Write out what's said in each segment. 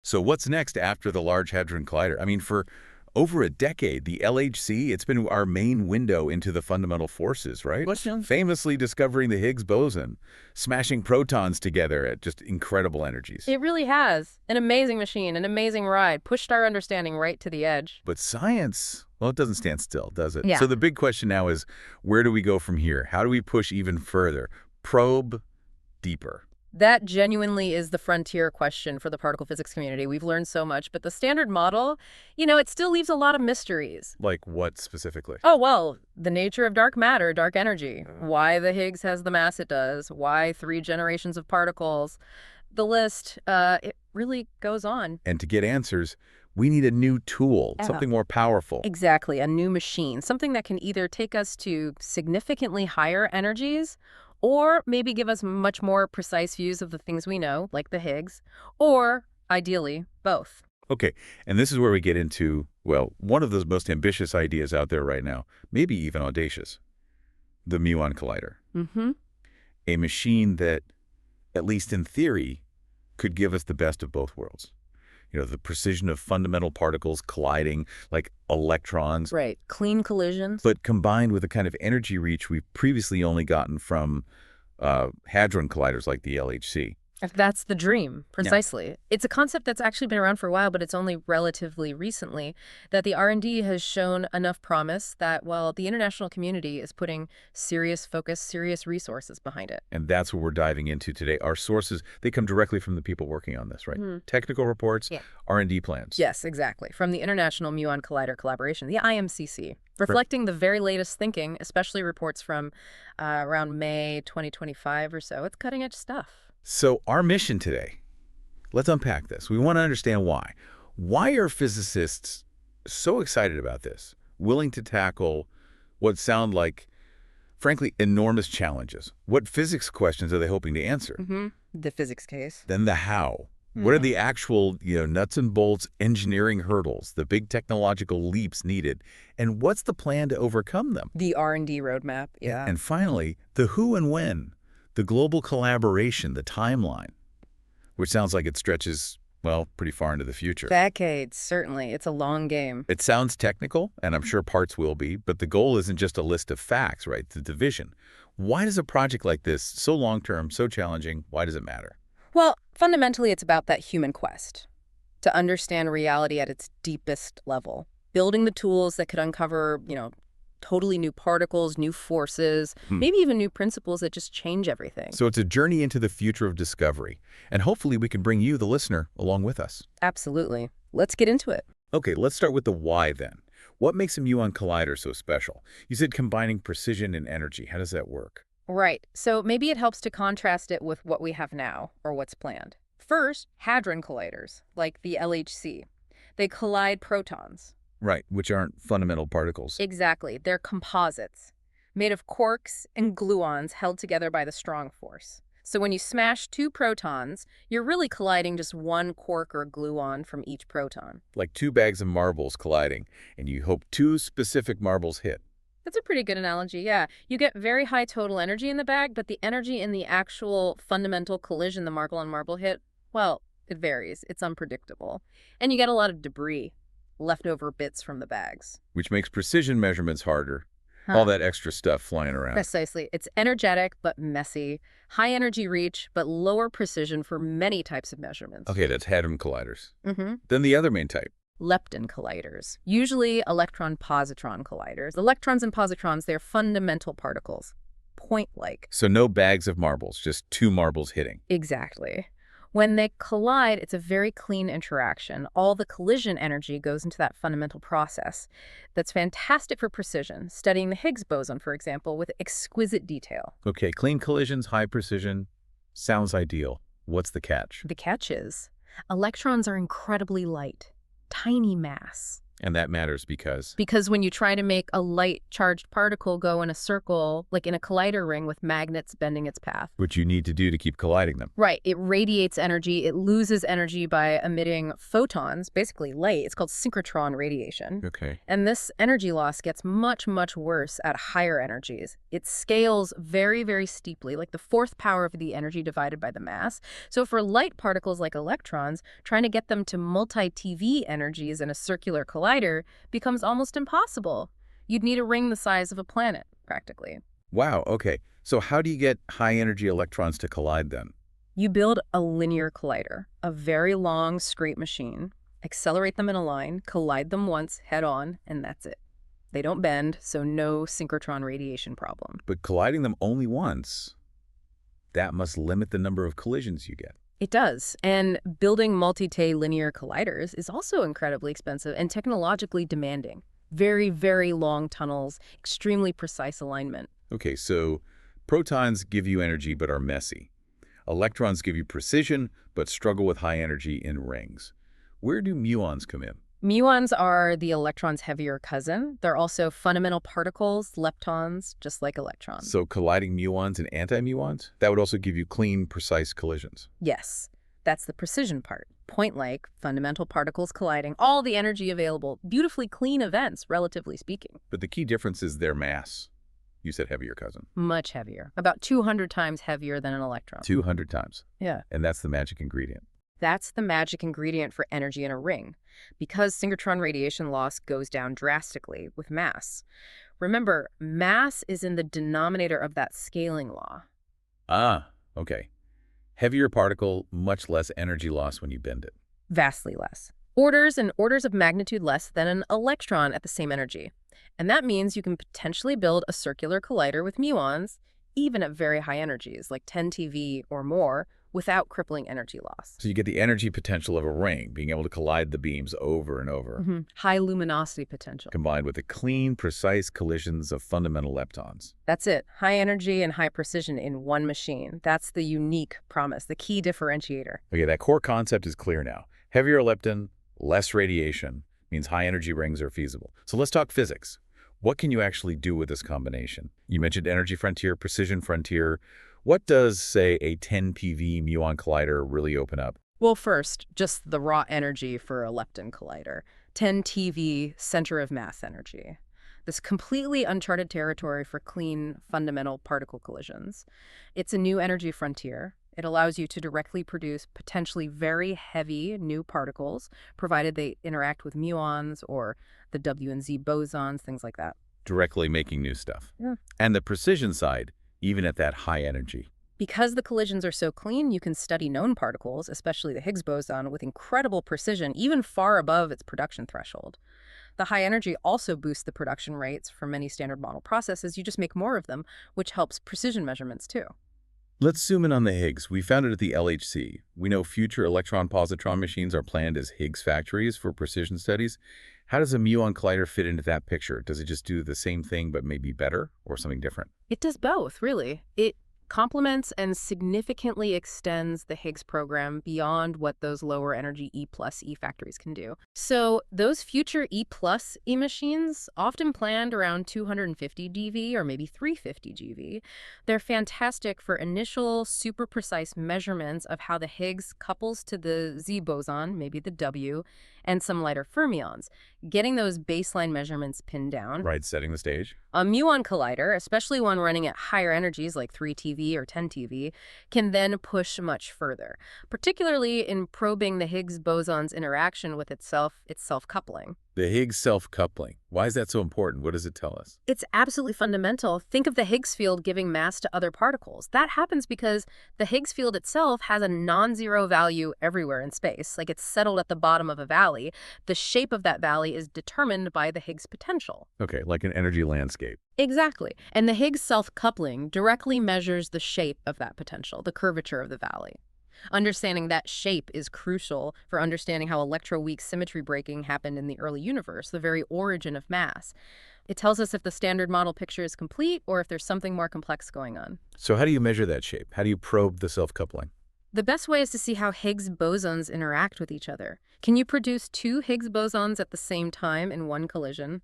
So what's next after the Large Hadron Collider? I mean, for over a decade, the LHC, it's been our main window into the fundamental forces, right? Question? Famously discovering the Higgs boson, smashing protons together at just incredible energies. It really has. An amazing machine, an amazing ride, pushed our understanding right to the edge. But science, well, it doesn't stand still, does it? Yeah. So the big question now is, where do we go from here? How do we push even further? Probe deeper. That genuinely is the frontier question for the particle physics community. We've learned so much, but the standard model, it still leaves a lot of mysteries. Like what specifically? Oh, well, the nature of dark matter, dark energy, why the Higgs has the mass it does, why 3 generations of particles. The list, it really goes on. And to get answers, we need a new tool, something more powerful. Exactly, a new machine, something that can either take us to significantly higher energies or maybe give us much more precise views of the things we know, like the Higgs, or, ideally, both. Okay, and this is where we get into, well, one of those most ambitious ideas out there right now, maybe even audacious, the Muon Collider. Mm-hmm. A machine that, at least in theory, could give us the best of both worlds. The precision of fundamental particles colliding like electrons. Right, clean collisions. But combined with the kind of energy reach we've previously only gotten from hadron colliders like the LHC. That's the dream, precisely. Yeah. It's a concept that's actually been around for a while, but it's only relatively recently that the R&D has shown enough promise that, well, the international community is putting serious focus, serious resources behind it. And that's what we're diving into today. Our sources, they come directly from the people working on this, right? Mm-hmm. Technical reports, yeah. R&D plans. Yes, exactly. From the International Muon Collider Collaboration, the IMCC. Reflecting the very latest thinking, especially reports from around May 2025 or so. It's cutting-edge stuff. So our mission today, let's unpack this. We want to understand why. Why are physicists so excited about this, willing to tackle what sound like, frankly, enormous challenges? What physics questions are they hoping to answer? Mm-hmm. The physics case. Then the how. What are the actual, nuts and bolts engineering hurdles, the big technological leaps needed, and what's the plan to overcome them? The R&D roadmap, yeah. And finally, the who and when. The global collaboration, the timeline, which sounds like it stretches, well, pretty far into the future. Decades, certainly. It's a long game. It sounds technical, and I'm sure parts will be, but the goal isn't just a list of facts, right? The division. Why does a project like this, so long-term, so challenging, why does it matter? Well, fundamentally, it's about that human quest to understand reality at its deepest level, building the tools that could uncover, totally new particles, new forces, maybe even new principles that just change everything. So it's a journey into the future of discovery. And hopefully we can bring you, the listener, along with us. Absolutely. Let's get into it. Okay, let's start with the why then. What makes a muon collider so special? You said combining precision and energy. How does that work? Right. So maybe it helps to contrast it with what we have now or what's planned. First, hadron colliders, like the LHC. They collide protons. Right, which aren't fundamental particles. Exactly. They're composites, made of quarks and gluons held together by the strong force. So when you smash 2 protons, you're really colliding just 1 quark or gluon from each proton. Like 2 bags of marbles colliding, and you hope 2 specific marbles hit. That's a pretty good analogy, yeah. You get very high total energy in the bag, but the energy in the actual fundamental collision the marble on marble hit, well, it varies. It's unpredictable. And you get a lot of debris. Leftover bits from the bags. Which makes precision measurements harder. All that extra stuff flying around. Precisely. It's energetic but messy, high energy reach but lower precision for many types of measurements. Okay, that's hadron colliders. Mm-hmm. Then the other main type. Lepton colliders, usually electron-positron colliders. Electrons and positrons, they're fundamental particles, point-like. So no bags of marbles, just 2 marbles hitting. Exactly. When they collide, it's a very clean interaction. All the collision energy goes into that fundamental process. That's fantastic for precision, studying the Higgs boson, for example, with exquisite detail. Okay, clean collisions, high precision, sounds ideal. What's the catch? The catch is, electrons are incredibly light, tiny mass. And that matters because? Because when you try to make a light-charged particle go in a circle, like in a collider ring with magnets bending its path. Which you need to do to keep colliding them. Right. It radiates energy. It loses energy by emitting photons, basically light. It's called synchrotron radiation. Okay. And this energy loss gets much, much worse at higher energies. It scales very, very steeply, like the fourth power of the energy divided by the mass. So for light particles like electrons, trying to get them to multi-TeV energies in a circular collider becomes almost impossible. You'd need a ring the size of a planet, practically. Wow, okay. So how do you get high-energy electrons to collide then? You build a linear collider, a very long, straight machine, accelerate them in a line, collide them once, head-on, and that's it. They don't bend, so no synchrotron radiation problem. But colliding them only once, that must limit the number of collisions you get. It does. And building multi-Tay linear colliders is also incredibly expensive and technologically demanding. Very, very long tunnels, extremely precise alignment. Okay, so protons give you energy but are messy. Electrons give you precision but struggle with high energy in rings. Where do muons come in? Muons are the electron's heavier cousin. They're also fundamental particles, leptons, just like electrons. So colliding muons and anti-muons? That would also give you clean, precise collisions. Yes, that's the precision part. Point-like, fundamental particles colliding, all the energy available, beautifully clean events, relatively speaking. But the key difference is their mass. You said heavier cousin. Much heavier. About 200 times heavier than an electron. 200 times. Yeah. And that's the magic ingredient. That's the magic ingredient for energy in a ring, because synchrotron radiation loss goes down drastically with mass. Remember, mass is in the denominator of that scaling law. Ah, okay. Heavier particle, much less energy loss when you bend it. Vastly less. Orders and orders of magnitude less than an electron at the same energy. And that means you can potentially build a circular collider with muons, even at very high energies, like 10 TeV or more, without crippling energy loss. So you get the energy potential of a ring, being able to collide the beams over and over. High luminosity potential. Combined with the clean, precise collisions of fundamental leptons. That's it. High energy and high precision in one machine. That's the unique promise, the key differentiator. Okay, that core concept is clear now. Heavier lepton, less radiation, means high energy rings are feasible. So let's talk physics. What can you actually do with this combination? You mentioned energy frontier, precision frontier. What does, say, a 10 PV muon collider really open up? Well, first, just the raw energy for a lepton collider. 10 TeV, center of mass energy. This completely uncharted territory for clean, fundamental particle collisions. It's a new energy frontier. It allows you to directly produce potentially very heavy new particles, provided they interact with muons or the W and Z bosons, things like that. Directly making new stuff. Yeah. And the precision side, even at that high energy. Because the collisions are so clean, you can study known particles, especially the Higgs boson, with incredible precision, even far above its production threshold. The high energy also boosts the production rates for many standard model processes. You just make more of them, which helps precision measurements too. Let's zoom in on the Higgs. We found it at the LHC. We know future electron-positron machines are planned as Higgs factories for precision studies. How does a muon collider fit into that picture? Does it just do the same thing but maybe better or something different? It does both, really. It complements and significantly extends the Higgs program beyond what those lower energy E+E factories can do. So those future E+E machines, often planned around 250 GeV or maybe 350 GeV, they're fantastic for initial super precise measurements of how the Higgs couples to the Z boson, maybe the W, and some lighter fermions. Getting those baseline measurements pinned down. Right, setting the stage. A muon collider, especially one running at higher energies like 3 TeV or 10 TeV, can then push much further, particularly in probing the Higgs boson's interaction with its self-coupling. The Higgs self-coupling. Why is that so important? What does it tell us? It's absolutely fundamental. Think of the Higgs field giving mass to other particles. That happens because the Higgs field itself has a non-zero value everywhere in space, like it's settled at the bottom of a valley. The shape of that valley is determined by the Higgs potential. Okay, like an energy landscape. Exactly. And the Higgs self-coupling directly measures the shape of that potential, the curvature of the valley. Understanding that shape is crucial for understanding how electroweak symmetry breaking happened in the early universe, the very origin of mass. It tells us if the standard model picture is complete or if there's something more complex going on. So how do you measure that shape? How do you probe the self-coupling? The best way is to see how Higgs bosons interact with each other. Can you produce two Higgs bosons at the same time in one collision?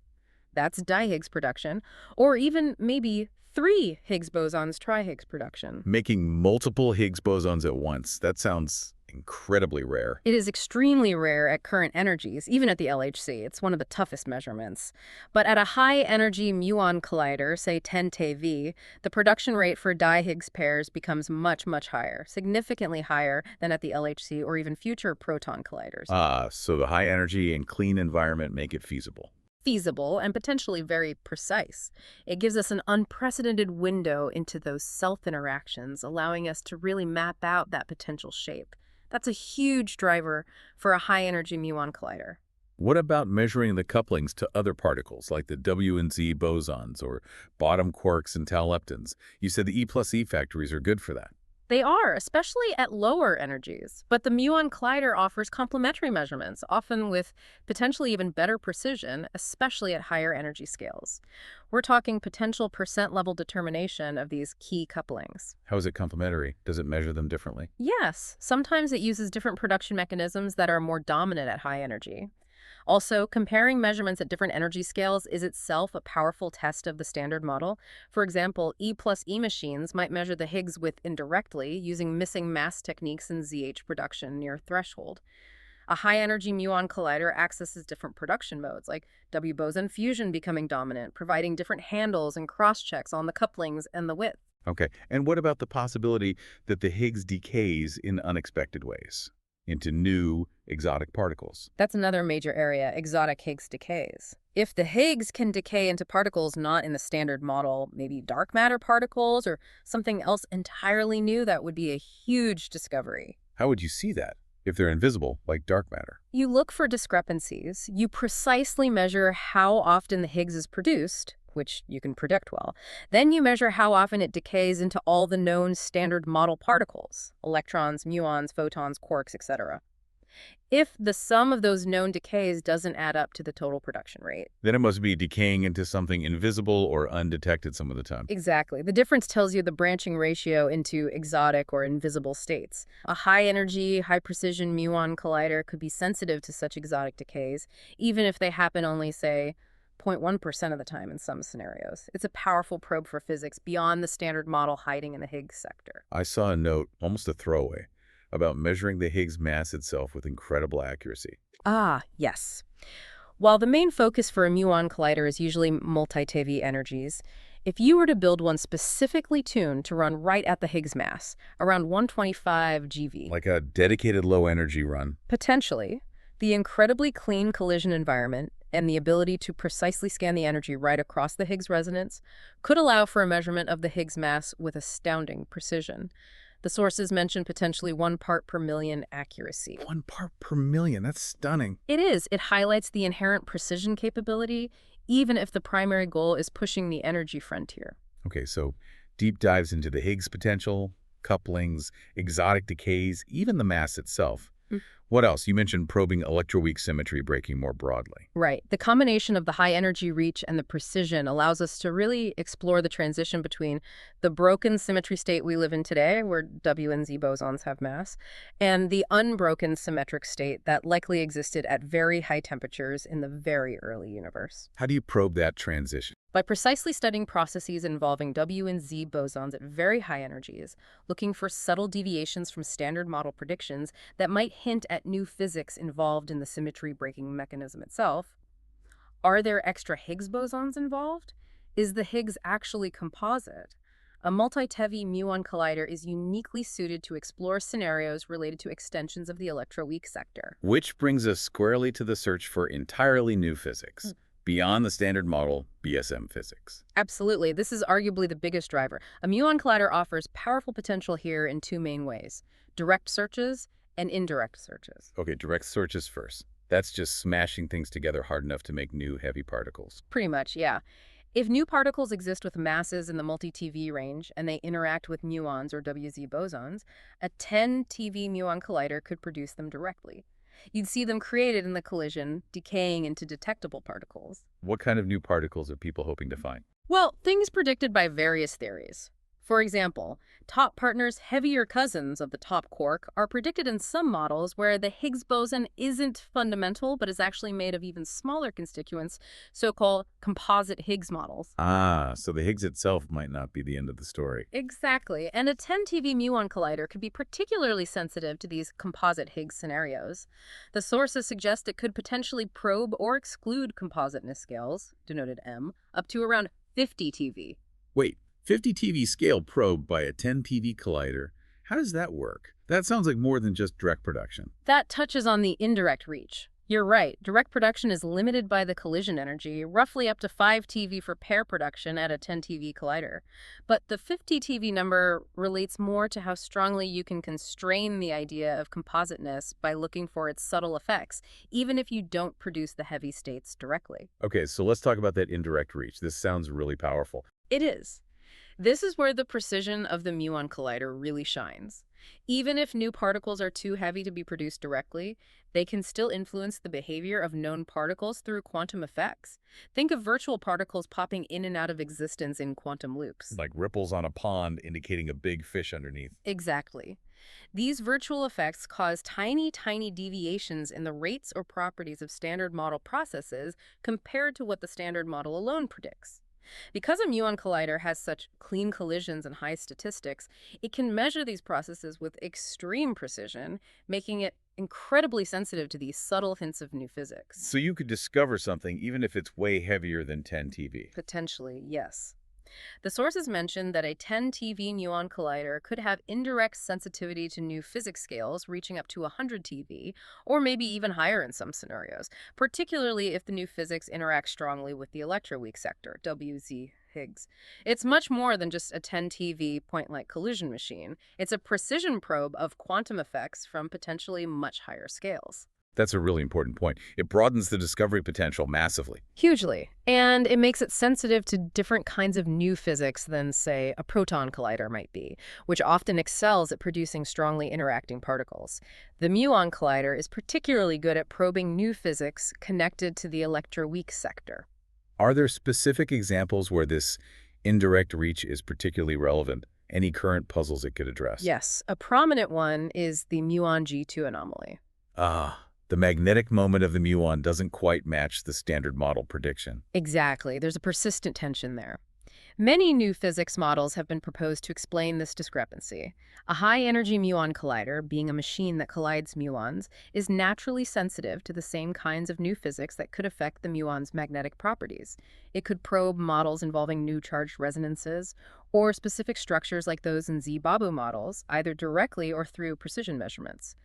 That's di-Higgs production. Or even maybe three Higgs bosons tri-Higgs production. Making multiple Higgs bosons at once. That sounds incredibly rare. It is extremely rare at current energies, even at the LHC. It's one of the toughest measurements. But at a high-energy muon collider, say 10 TeV, the production rate for di-Higgs pairs becomes much, much higher, significantly higher than at the LHC or even future proton colliders. So the high energy and clean environment make it feasible. Feasible and potentially very precise. It gives us an unprecedented window into those self-interactions, allowing us to really map out that potential shape. That's a huge driver for a high-energy muon collider. What about measuring the couplings to other particles, like the W and Z bosons or bottom quarks and tau leptons? You said the E+E factories are good for that. They are, especially at lower energies. But the muon collider offers complementary measurements, often with potentially even better precision, especially at higher energy scales. We're talking potential percent-level determination of these key couplings. How is it complementary? Does it measure them differently? Yes, sometimes it uses different production mechanisms that are more dominant at high energy. Also, comparing measurements at different energy scales is itself a powerful test of the standard model. For example, E+E machines might measure the Higgs width indirectly using missing mass techniques in ZH production near threshold. A high-energy muon collider accesses different production modes, like W boson fusion becoming dominant, providing different handles and cross-checks on the couplings and the width. Okay, and what about the possibility that the Higgs decays in unexpected ways into new exotic particles? That's another major area, exotic Higgs decays. If the Higgs can decay into particles not in the standard model, maybe dark matter particles or something else entirely new, that would be a huge discovery. How would you see that if they're invisible, like dark matter? You look for discrepancies. You precisely measure how often the Higgs is produced, which you can predict well. Then you measure how often it decays into all the known standard model particles, electrons, muons, photons, quarks, etc. If the sum of those known decays doesn't add up to the total production rate. Then it must be decaying into something invisible or undetected some of the time. Exactly. The difference tells you the branching ratio into exotic or invisible states. A high-energy, high-precision muon collider could be sensitive to such exotic decays, even if they happen only, say, 0.1% of the time in some scenarios. It's a powerful probe for physics beyond the standard model hiding in the Higgs sector. I saw a note, almost a throwaway, about measuring the Higgs mass itself with incredible accuracy. Ah, yes. While the main focus for a muon collider is usually multi-TeV energies, if you were to build one specifically tuned to run right at the Higgs mass, around 125 GeV, Like a dedicated low-energy run. potentially, the incredibly clean collision environment and the ability to precisely scan the energy right across the Higgs resonance could allow for a measurement of the Higgs mass with astounding precision. The sources mention potentially 1 part per million accuracy. 1 part per million. That's stunning. It is. It highlights the inherent precision capability, even if the primary goal is pushing the energy frontier. Okay, so deep dives into the Higgs potential, couplings, exotic decays, even the mass itself. What else? You mentioned probing electroweak symmetry breaking more broadly. Right. The combination of the high energy reach and the precision allows us to really explore the transition between the broken symmetry state we live in today, where W and Z bosons have mass, and the unbroken symmetric state that likely existed at very high temperatures in the very early universe. How do you probe that transition? By precisely studying processes involving W and Z bosons at very high energies, looking for subtle deviations from standard model predictions that might hint at new physics involved in the symmetry breaking mechanism itself. Are there extra Higgs bosons involved? Is the Higgs actually composite? A multi-TeV muon collider is uniquely suited to explore scenarios related to extensions of the electroweak sector. Which brings us squarely to the search for entirely new physics, beyond the standard model BSM physics. Absolutely. This is arguably the biggest driver. A muon collider offers powerful potential here in two main ways: direct searches and indirect searches. Okay, direct searches first. That's just smashing things together hard enough to make new heavy particles. Pretty much, yeah. If new particles exist with masses in the multi-TeV range and they interact with muons or WZ bosons, a 10 TeV muon collider could produce them directly. You'd see them created in the collision, decaying into detectable particles. What kind of new particles are people hoping to find? Well, things predicted by various theories. For example, top partners, heavier cousins of the top quark, are predicted in some models where the Higgs boson isn't fundamental but is actually made of even smaller constituents, so-called composite Higgs models. Ah, so the Higgs itself might not be the end of the story. Exactly, and a 10 TeV muon collider could be particularly sensitive to these composite Higgs scenarios. The sources suggest it could potentially probe or exclude compositeness scales, denoted M, up to around 50 TeV. Wait, 50 TeV scale probe by a 10 TeV collider. How does that work? That sounds like more than just direct production. That touches on the indirect reach. You're right, direct production is limited by the collision energy, roughly up to 5 TeV for pair production at a 10 TeV collider. But the 50 TeV number relates more to how strongly you can constrain the idea of compositeness by looking for its subtle effects, even if you don't produce the heavy states directly. Okay, so let's talk about that indirect reach. This sounds really powerful. It is. This is where the precision of the muon collider really shines. Even if new particles are too heavy to be produced directly, they can still influence the behavior of known particles through quantum effects. Think of virtual particles popping in and out of existence in quantum loops. Like ripples on a pond indicating a big fish underneath. Exactly. These virtual effects cause tiny, tiny deviations in the rates or properties of standard model processes compared to what the standard model alone predicts. Because a muon collider has such clean collisions and high statistics, it can measure these processes with extreme precision, making it incredibly sensitive to these subtle hints of new physics. So you could discover something even if it's way heavier than 10 TeV. Potentially, yes. The sources mention that a 10 TeV muon collider could have indirect sensitivity to new physics scales reaching up to 100 TeV, or maybe even higher in some scenarios, particularly if the new physics interacts strongly with the electroweak sector, WZ Higgs. It's much more than just a 10 TeV point-light collision machine. It's a precision probe of quantum effects from potentially much higher scales. That's a really important point. It broadens the discovery potential massively. Hugely. And it makes it sensitive to different kinds of new physics than, say, a proton collider might be, which often excels at producing strongly interacting particles. The muon collider is particularly good at probing new physics connected to the electroweak sector. Are there specific examples where this indirect reach is particularly relevant? Any current puzzles it could address? Yes, a prominent one is the muon G2 anomaly. Ah, the magnetic moment of the muon doesn't quite match the standard model prediction. Exactly. There's a persistent tension there. Many new physics models have been proposed to explain this discrepancy. A high-energy muon collider, being a machine that collides muons, is naturally sensitive to the same kinds of new physics that could affect the muon's magnetic properties. It could probe models involving new charged resonances, or specific structures like those in Z-Babu models, either directly or through precision measurements.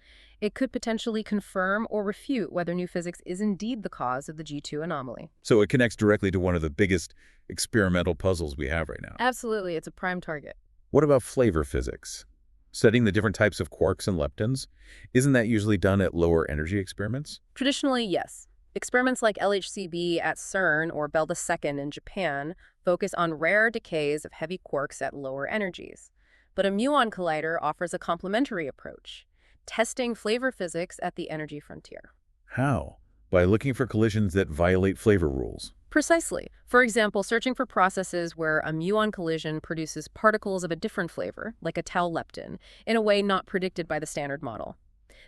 It could potentially confirm or refute whether new physics is indeed the cause of the G2 anomaly. So it connects directly to one of the biggest experimental puzzles we have right now. Absolutely, it's a prime target. What about flavor physics? Studying the different types of quarks and leptons, isn't that usually done at lower energy experiments? Traditionally, yes. Experiments like LHCb at CERN or Bell II in Japan focus on rare decays of heavy quarks at lower energies. But a muon collider offers a complementary approach, testing flavor physics at the energy frontier. How? By looking for collisions that violate flavor rules. Precisely. For example, searching for processes where a muon collision produces particles of a different flavor, like a tau lepton, in a way not predicted by the standard model.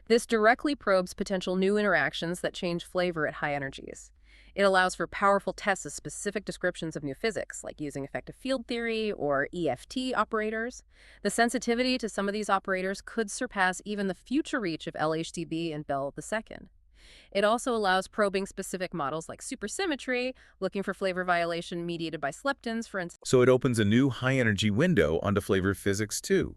This directly probes potential new interactions that change flavor at high energies. It allows for powerful tests of specific descriptions of new physics, like using effective field theory or EFT operators. The sensitivity to some of these operators could surpass even the future reach of LHCb and Bell II. It also allows probing specific models like supersymmetry, looking for flavor violation mediated by leptons, for instance. So it opens a new high-energy window onto flavor physics, too.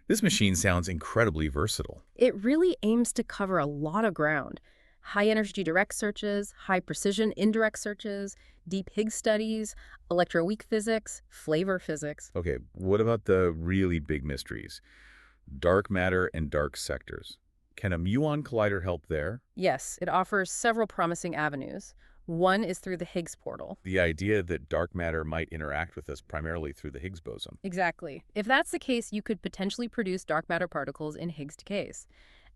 This machine sounds incredibly versatile. It really aims to cover a lot of ground. High-energy direct searches, high-precision indirect searches, deep Higgs studies, electroweak physics, flavor physics. Okay, what about the really big mysteries? Dark matter and dark sectors. Can a muon collider help there? Yes, it offers several promising avenues. One is through the Higgs portal. The idea that dark matter might interact with us primarily through the Higgs boson. Exactly. If that's the case, you could potentially produce dark matter particles in Higgs decays.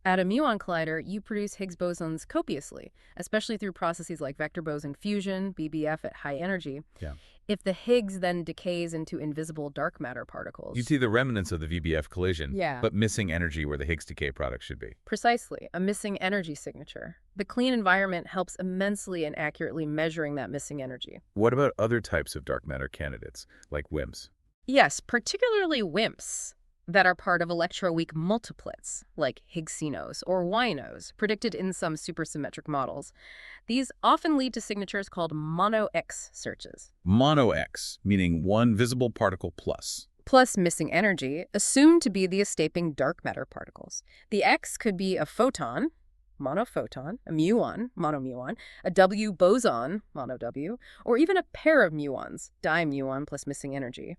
At a muon collider, you produce Higgs bosons copiously, especially through processes like vector boson fusion, BBF at high energy. Yeah. If the Higgs then decays into invisible dark matter You'd particles. see the remnants of the VBF collision, Yeah. but missing energy where the Higgs decay product should be. Precisely, a missing energy signature. The clean environment helps immensely in accurately measuring that missing energy. What about other types of dark matter candidates, like WIMPs? Yes, particularly WIMPs that are part of electroweak multiplets, like Higgsinos or Winos, predicted in some supersymmetric models. These often lead to signatures called mono-X searches. Mono-X, meaning one visible particle plus. Plus missing energy, assumed to be the escaping dark matter particles. The X could be a photon, monophoton, a muon, monomuon, a W boson, mono-W, or even a pair of muons, dimuon plus missing energy.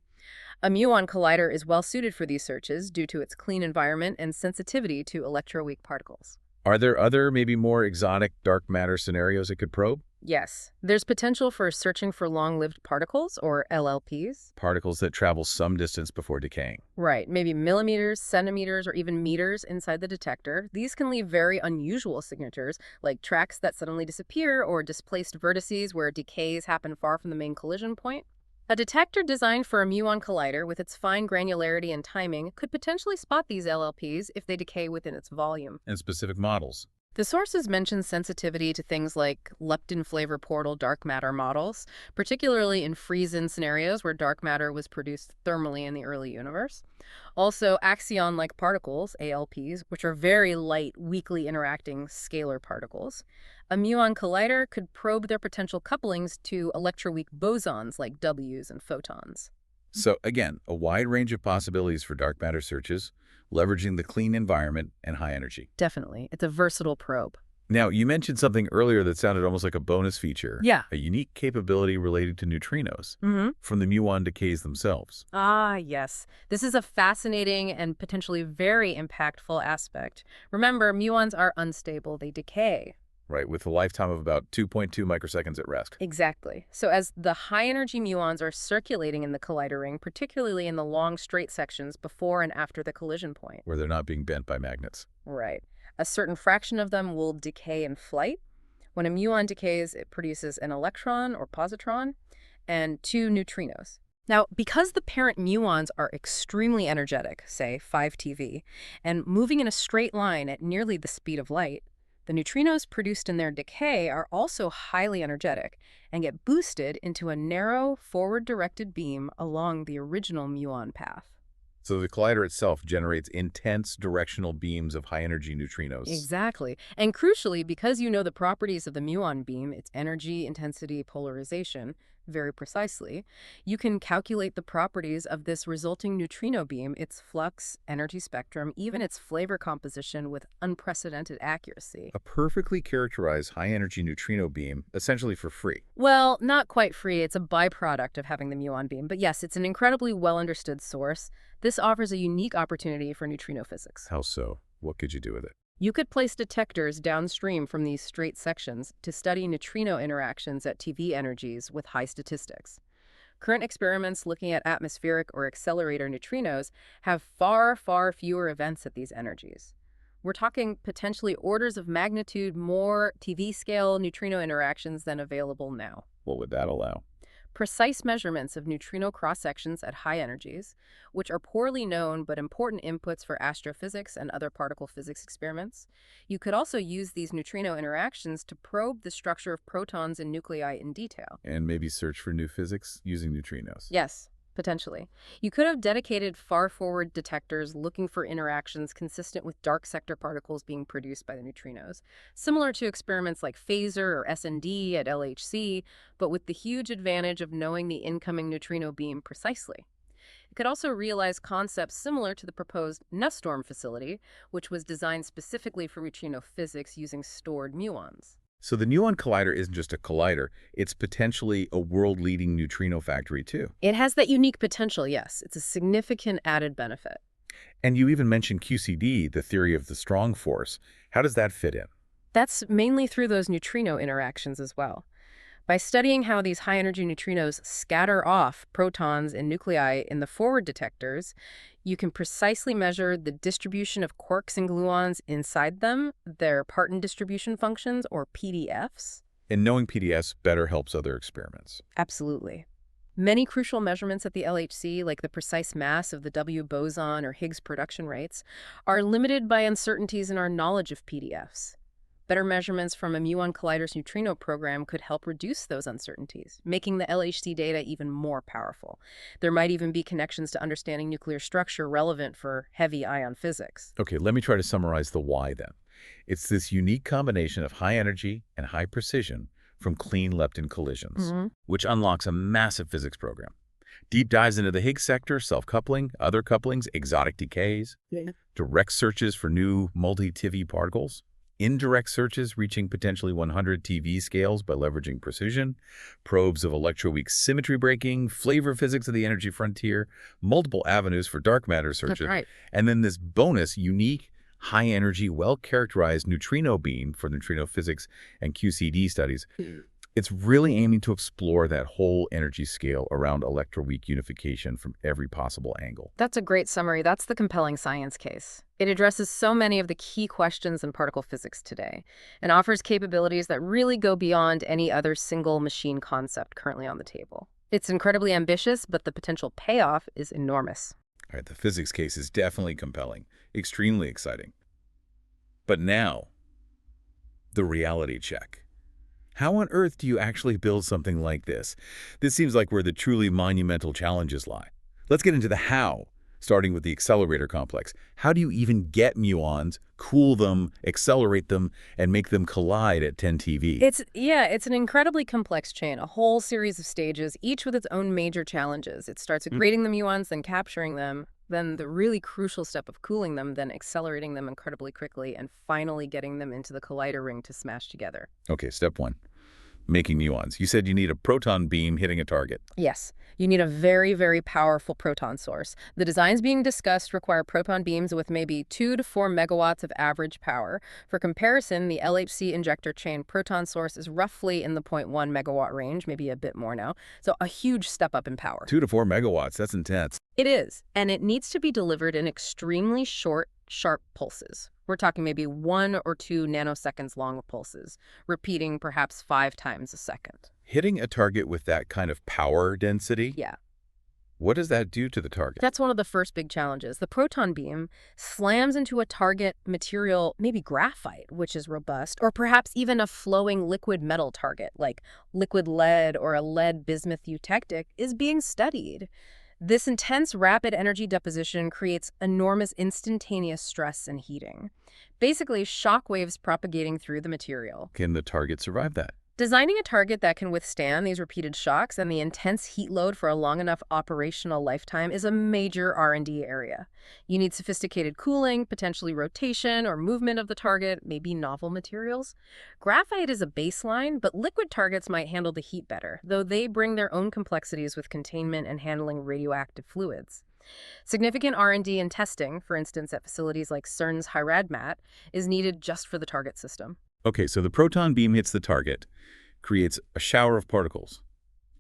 A muon collider is well suited for these searches due to its clean environment and sensitivity to electroweak particles. Are there other, maybe more exotic dark matter scenarios it could probe? Yes, there's potential for searching for long-lived particles, or LLPs. Particles that travel some distance before decaying. Right, maybe millimeters, centimeters, or even meters inside the detector. These can leave very unusual signatures, like tracks that suddenly disappear or displaced vertices where decays happen far from the main collision point. A detector designed for a muon collider with its fine granularity and timing could potentially spot these LLPs if they decay within its volume. And specific models. The sources mention sensitivity to things like lepton flavor portal dark matter models, particularly in freeze-in scenarios where dark matter was produced thermally in the early universe. Also, axion-like particles, ALPs, which are very light, weakly interacting scalar particles. A muon collider could probe their potential couplings to electroweak bosons like Ws and photons. So again, a wide range of possibilities for dark matter searches, leveraging the clean environment and high energy. Definitely. It's a versatile probe. Now, you mentioned something earlier that sounded almost like a bonus feature. Yeah. A unique capability related to neutrinos from the muon decays themselves. Ah, yes. This is a fascinating and potentially very impactful aspect. Remember, muons are unstable. They decay. Right, with a lifetime of about 2.2 microseconds at rest. Exactly. So as the high-energy muons are circulating in the collider ring, particularly in the long straight sections before and after the collision point. Where they're not being bent by magnets. Right. A certain fraction of them will decay in flight. When a muon decays, it produces an electron or positron and two neutrinos. Now, because the parent muons are extremely energetic, say 5 TeV, and moving in a straight line at nearly the speed of light, the neutrinos produced in their decay are also highly energetic and get boosted into a narrow, forward-directed beam along the original muon path. So the collider itself generates intense directional beams of high-energy neutrinos. Exactly. And crucially, because you know the properties of the muon beam, its energy, intensity, polarization, very precisely, you can calculate the properties of this resulting neutrino beam, its flux, energy spectrum, even its flavor composition with unprecedented accuracy. A perfectly characterized high-energy neutrino beam, essentially for free. Well, not quite free. It's a byproduct of having the muon beam. But yes, it's an incredibly well-understood source. This offers a unique opportunity for neutrino physics. How so? What could you do with it? You could place detectors downstream from these straight sections to study neutrino interactions at TeV energies with high statistics. Current experiments looking at atmospheric or accelerator neutrinos have far, far fewer events at these energies. We're talking potentially orders of magnitude more TeV-scale neutrino interactions than available now. What would that allow? Precise measurements of neutrino cross-sections at high energies, which are poorly known but important inputs for astrophysics and other particle physics experiments. You could also use these neutrino interactions to probe the structure of protons and nuclei in detail. And maybe search for new physics using neutrinos. Yes, potentially. You could have dedicated far-forward detectors looking for interactions consistent with dark sector particles being produced by the neutrinos, similar to experiments like Phaser or SND at LHC, but with the huge advantage of knowing the incoming neutrino beam precisely. It could also realize concepts similar to the proposed Nestorm facility, which was designed specifically for neutrino physics using stored muons. So the Muon Collider isn't just a collider, it's potentially a world-leading neutrino factory too. It has that unique potential, yes. It's a significant added benefit. And you even mentioned QCD, the theory of the strong force. How does that fit in? That's mainly through those neutrino interactions as well. By studying how these high-energy neutrinos scatter off protons and nuclei in the forward detectors, you can precisely measure the distribution of quarks and gluons inside them, their Parton distribution functions, or PDFs. And knowing PDFs better helps other experiments. Absolutely. Many crucial measurements at the LHC, like the precise mass of the W boson or Higgs production rates, are limited by uncertainties in our knowledge of PDFs. Better measurements from a Muon Collider's neutrino program could help reduce those uncertainties, making the LHC data even more powerful. There might even be connections to understanding nuclear structure relevant for heavy ion physics. Okay, let me try to summarize the why then. It's this unique combination of high energy and high precision from clean lepton collisions, which unlocks a massive physics program. Deep dives into the Higgs sector, self-coupling, other couplings, exotic decays, direct searches for new multi-TeV particles, indirect searches reaching potentially 100 TeV scales by leveraging precision, probes of electroweak symmetry breaking, flavor physics of the energy frontier, multiple avenues for dark matter searches, That's right. and then this bonus, unique, high-energy, well-characterized neutrino beam for neutrino physics and QCD studies. It's really aiming to explore that whole energy scale around electroweak unification from every possible angle. That's a great summary. That's the compelling science case. It addresses so many of the key questions in particle physics today and offers capabilities that really go beyond any other single machine concept currently on the table. It's incredibly ambitious, but the potential payoff is enormous. All right, the physics case is definitely compelling, extremely exciting. But now, the reality check. How on earth do you actually build something like this? This seems like where the truly monumental challenges lie. Let's get into the how, starting with the accelerator complex. How do you even get muons, cool them, accelerate them, and make them collide at 10 TeV? It's an incredibly complex chain, a whole series of stages, each with its own major challenges. It starts with creating the muons, then capturing them, then the really crucial step of cooling them, then accelerating them incredibly quickly, and finally getting them into the collider ring to smash together. Okay, step one, making muons. You said you need a proton beam hitting a target. Yes, you need a very, very powerful proton source. The designs being discussed require proton beams with maybe 2 to 4 megawatts of average power. For comparison, the LHC injector chain proton source is roughly in the 0.1 megawatt range, maybe a bit more now. So a huge step up in power. 2 to 4 megawatts, that's intense. It is, and it needs to be delivered in extremely short, sharp pulses. We're talking maybe 1 or 2 nanoseconds long pulses, repeating perhaps 5 times a second. Hitting a target with that kind of power density? Yeah. What does that do to the target? That's one of the first big challenges. The proton beam slams into a target material, maybe graphite, which is robust, or perhaps even a flowing liquid metal target, like liquid lead or a lead bismuth eutectic, is being studied. This intense rapid energy deposition creates enormous instantaneous stress and heating. Basically, shock waves propagating through the material. Can the target survive that? Designing a target that can withstand these repeated shocks and the intense heat load for a long enough operational lifetime is a major R&D area. You need sophisticated cooling, potentially rotation or movement of the target, maybe novel materials. Graphite is a baseline, but liquid targets might handle the heat better, though they bring their own complexities with containment and handling radioactive fluids. Significant R&D and testing, for instance at facilities like CERN's HIRADMAT, is needed just for the target system. Okay, so the proton beam hits the target, creates a shower of particles,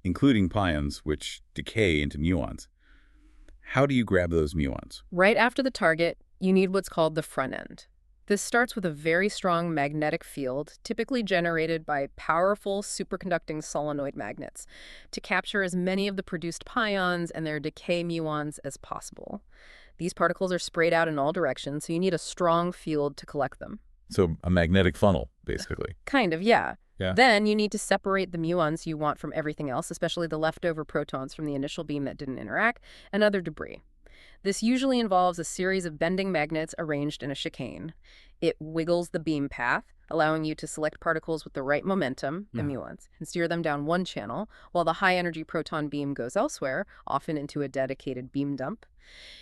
including pions, which decay into muons. How do you grab those muons? Right after the target, you need what's called the front end. This starts with a very strong magnetic field, typically generated by powerful superconducting solenoid magnets, to capture as many of the produced pions and their decay muons as possible. These particles are sprayed out in all directions, so you need a strong field to collect them. So a magnetic funnel, basically. Kind of, yeah. Yeah. Then you need to separate the muons you want from everything else, especially the leftover protons from the initial beam that didn't interact, and other debris. This usually involves a series of bending magnets arranged in a chicane. It wiggles the beam path, allowing you to select particles with the right momentum, the muons, and steer them down one channel, while the high-energy proton beam goes elsewhere, often into a dedicated beam dump.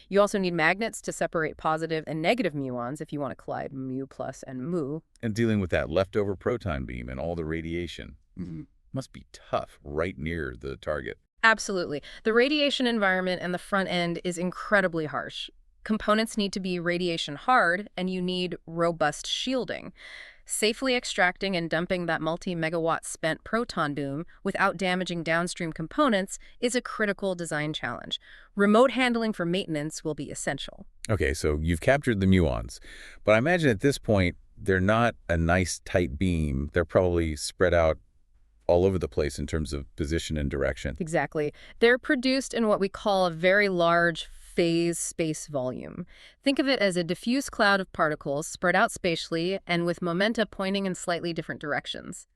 You also need magnets to separate positive and negative muons if you want to collide mu plus and mu. And dealing with that leftover proton beam and all the radiation must be tough right near the target. Absolutely. The radiation environment and the front end is incredibly harsh. Components need to be radiation hard, and you need robust shielding. Safely extracting and dumping that multi-megawatt spent proton boom without damaging downstream components is a critical design challenge. Remote handling for maintenance will be essential. Okay, so you've captured the muons, but I imagine at this point, they're not a nice tight beam. They're probably spread out all over the place in terms of position and direction. Exactly. They're produced in what we call a very large phase space volume. Think of it as a diffuse cloud of particles spread out spatially and with momenta pointing in slightly different directions.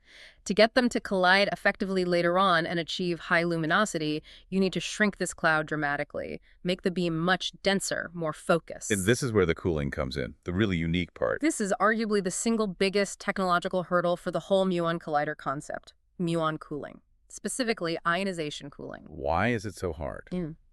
To get them to collide effectively later on and achieve high luminosity, you need to shrink this cloud dramatically, make the beam much denser, more focused. And this is where the cooling comes in, the really unique part. This is arguably the single biggest technological hurdle for the whole muon collider concept, muon cooling, specifically ionization cooling. Why is it so hard?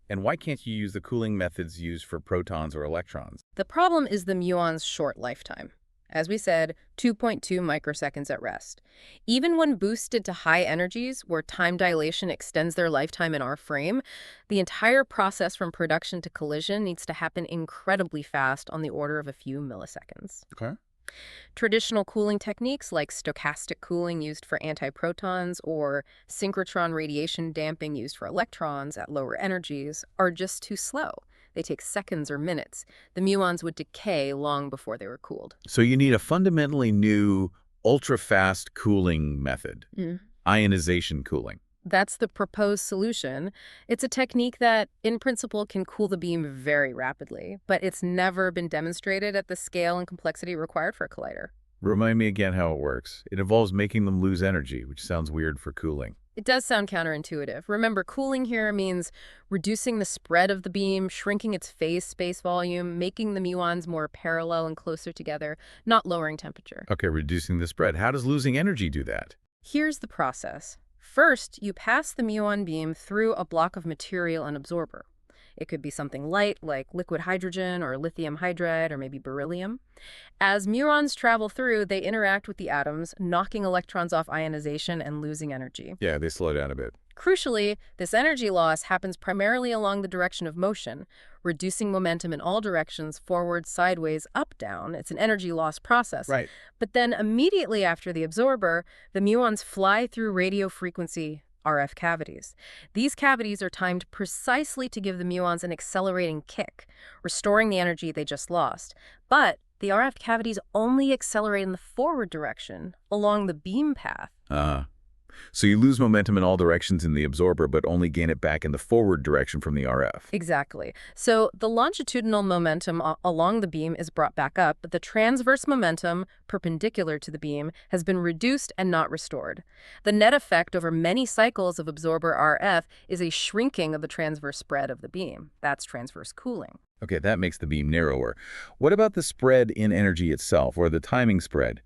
And why can't you use the cooling methods used for protons or electrons? The problem is the muon's short lifetime. As we said, 2.2 microseconds at rest. Even when boosted to high energies, where time dilation extends their lifetime in our frame, the entire process from production to collision needs to happen incredibly fast, on the order of a few milliseconds. Okay. Traditional cooling techniques like stochastic cooling used for antiprotons or synchrotron radiation damping used for electrons at lower energies are just too slow. They take seconds or minutes. The muons would decay long before they were cooled. So you need a fundamentally new, ultra-fast cooling method, ionization cooling. That's the proposed solution. It's a technique that, in principle, can cool the beam very rapidly, but it's never been demonstrated at the scale and complexity required for a collider. Remind me again how it works. It involves making them lose energy, which sounds weird for cooling. It does sound counterintuitive. Remember, cooling here means reducing the spread of the beam, shrinking its phase space volume, making the muons more parallel and closer together, not lowering temperature. Okay, reducing the spread. How does losing energy do that? Here's the process. First, you pass the muon beam through a block of material and absorber. It could be something light like liquid hydrogen or lithium hydride or maybe beryllium. As muons travel through, they interact with the atoms, knocking electrons off ionization and losing energy. Yeah, they slow down a bit. Crucially, this energy loss happens primarily along the direction of motion, reducing momentum in all directions, forward, sideways, up, down. It's an energy loss process. Right. But then immediately after the absorber, the muons fly through radio frequency RF cavities. These cavities are timed precisely to give the muons an accelerating kick, restoring the energy they just lost. But the RF cavities only accelerate in the forward direction, along the beam path. So you lose momentum in all directions in the absorber, but only gain it back in the forward direction from the RF. Exactly. So the longitudinal momentum along the beam is brought back up, but the transverse momentum, perpendicular to the beam, has been reduced and not restored. The net effect over many cycles of absorber RF is a shrinking of the transverse spread of the beam. That's transverse cooling. Okay, that makes the beam narrower. What about the spread in energy itself, or the timing spread?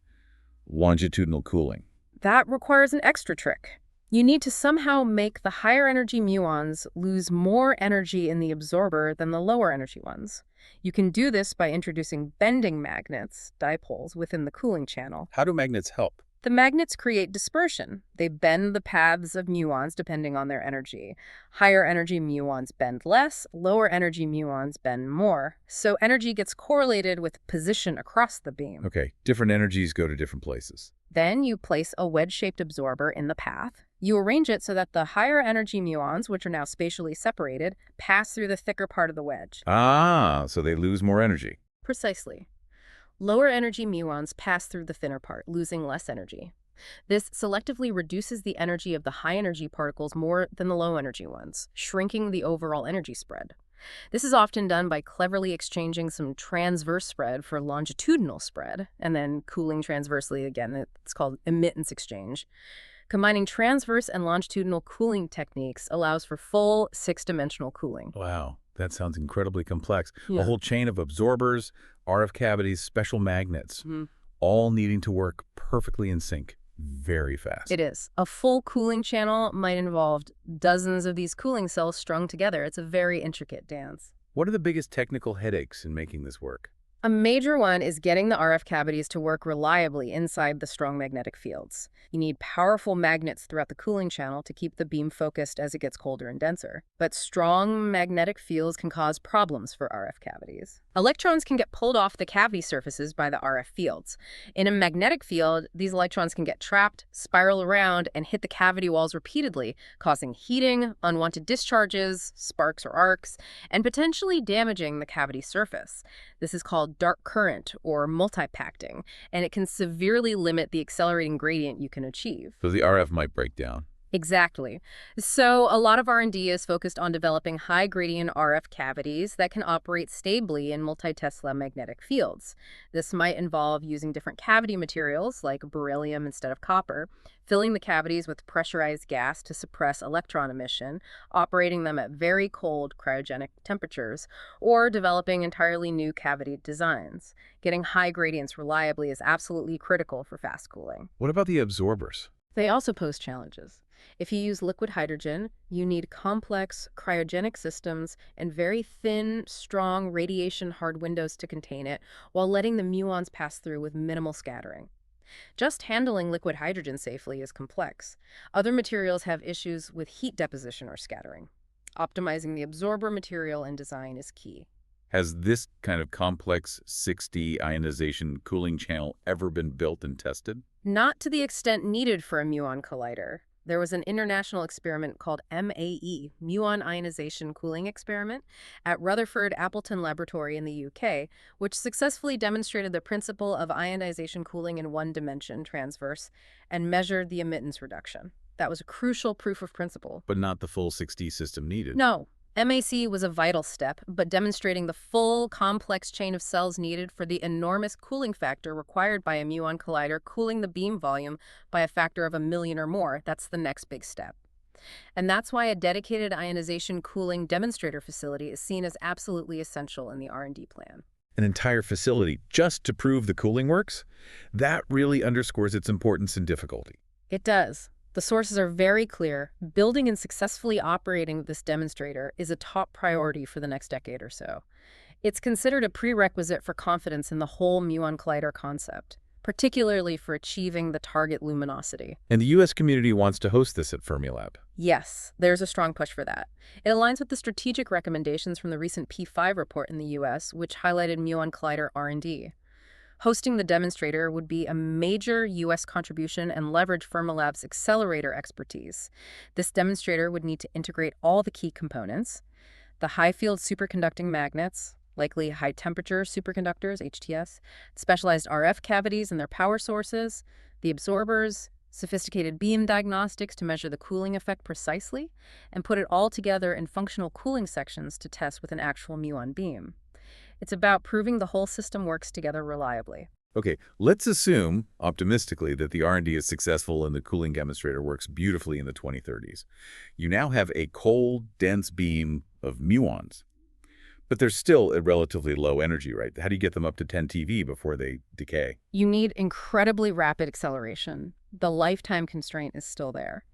Longitudinal cooling. That requires an extra trick. You need to somehow make the higher energy muons lose more energy in the absorber than the lower energy ones. You can do this by introducing bending magnets, dipoles, within the cooling channel. How do magnets help? The magnets create dispersion. They bend the paths of muons depending on their energy. Higher energy muons bend less, lower energy muons bend more. So energy gets correlated with position across the beam. Okay, different energies go to different places. Then you place a wedge-shaped absorber in the path. You arrange it so that the higher energy muons, which are now spatially separated, pass through the thicker part of the wedge. So they lose more energy. Precisely. Lower energy muons pass through the thinner part, losing less energy. This selectively reduces the energy of the high energy particles more than the low energy ones, shrinking the overall energy spread. This is often done by cleverly exchanging some transverse spread for longitudinal spread, and then cooling transversely again. It's called emittance exchange. Combining transverse and longitudinal cooling techniques allows for full six-dimensional cooling. Wow, that sounds incredibly complex. Yeah. A whole chain of absorbers, RF cavities, special magnets, all needing to work perfectly in sync very fast. It is. A full cooling channel might involve dozens of these cooling cells strung together. It's a very intricate dance. What are the biggest technical headaches in making this work? A major one is getting the RF cavities to work reliably inside the strong magnetic fields. You need powerful magnets throughout the cooling channel to keep the beam focused as it gets colder and denser. But strong magnetic fields can cause problems for RF cavities. Electrons can get pulled off the cavity surfaces by the RF fields. In a magnetic field, these electrons can get trapped, spiral around, and hit the cavity walls repeatedly, causing heating, unwanted discharges, sparks or arcs, and potentially damaging the cavity surface. This is called dark current or multipacting, and it can severely limit the accelerating gradient you can achieve. So the RF might break down. Exactly. So a lot of R&D is focused on developing high gradient RF cavities that can operate stably in multi-Tesla magnetic fields. This might involve using different cavity materials like beryllium instead of copper, filling the cavities with pressurized gas to suppress electron emission, operating them at very cold cryogenic temperatures, or developing entirely new cavity designs. Getting high gradients reliably is absolutely critical for fast cooling. What about the absorbers? They also pose challenges. If you use liquid hydrogen, you need complex cryogenic systems and very thin, strong radiation-hard windows to contain it, while letting the muons pass through with minimal scattering. Just handling liquid hydrogen safely is complex. Other materials have issues with heat deposition or scattering. Optimizing the absorber material and design is key. Has this kind of complex 6D ionization cooling channel ever been built and tested? Not to the extent needed for a muon collider. There was an international experiment called MAE, Muon Ionization Cooling Experiment, at Rutherford Appleton Laboratory in the UK, which successfully demonstrated the principle of ionization cooling in one dimension, transverse, and measured the emittance reduction. That was a crucial proof of principle. But not the full 6D system needed. No. MAC was a vital step, but demonstrating the full, complex chain of cells needed for the enormous cooling factor required by a muon collider cooling the beam volume by a factor of 1,000,000 or more, that's the next big step. And that's why a dedicated ionization cooling demonstrator facility is seen as absolutely essential in the R&D plan. An entire facility just to prove the cooling works? That really underscores its importance and difficulty. It does. The sources are very clear. Building and successfully operating this demonstrator is a top priority for the next decade or so. It's considered a prerequisite for confidence in the whole muon collider concept, particularly for achieving the target luminosity. And the US community wants to host this at Fermilab. Yes, there's a strong push for that. It aligns with the strategic recommendations from the recent P5 report in the US, which highlighted muon collider R&D. Hosting the demonstrator would be a major U.S. contribution and leverage Fermilab's Accelerator expertise. This demonstrator would need to integrate all the key components: the high-field superconducting magnets, likely high-temperature superconductors, HTS, specialized RF cavities and their power sources, the absorbers, sophisticated beam diagnostics to measure the cooling effect precisely, and put it all together in functional cooling sections to test with an actual muon beam. It's about proving the whole system works together reliably. Okay, let's assume, optimistically, that the R&D is successful and the cooling demonstrator works beautifully in the 2030s. You now have a cold, dense beam of muons. But they're still at relatively low energy, right? How do you get them up to 10 TeV before they decay? You need incredibly rapid acceleration. The lifetime constraint is still there.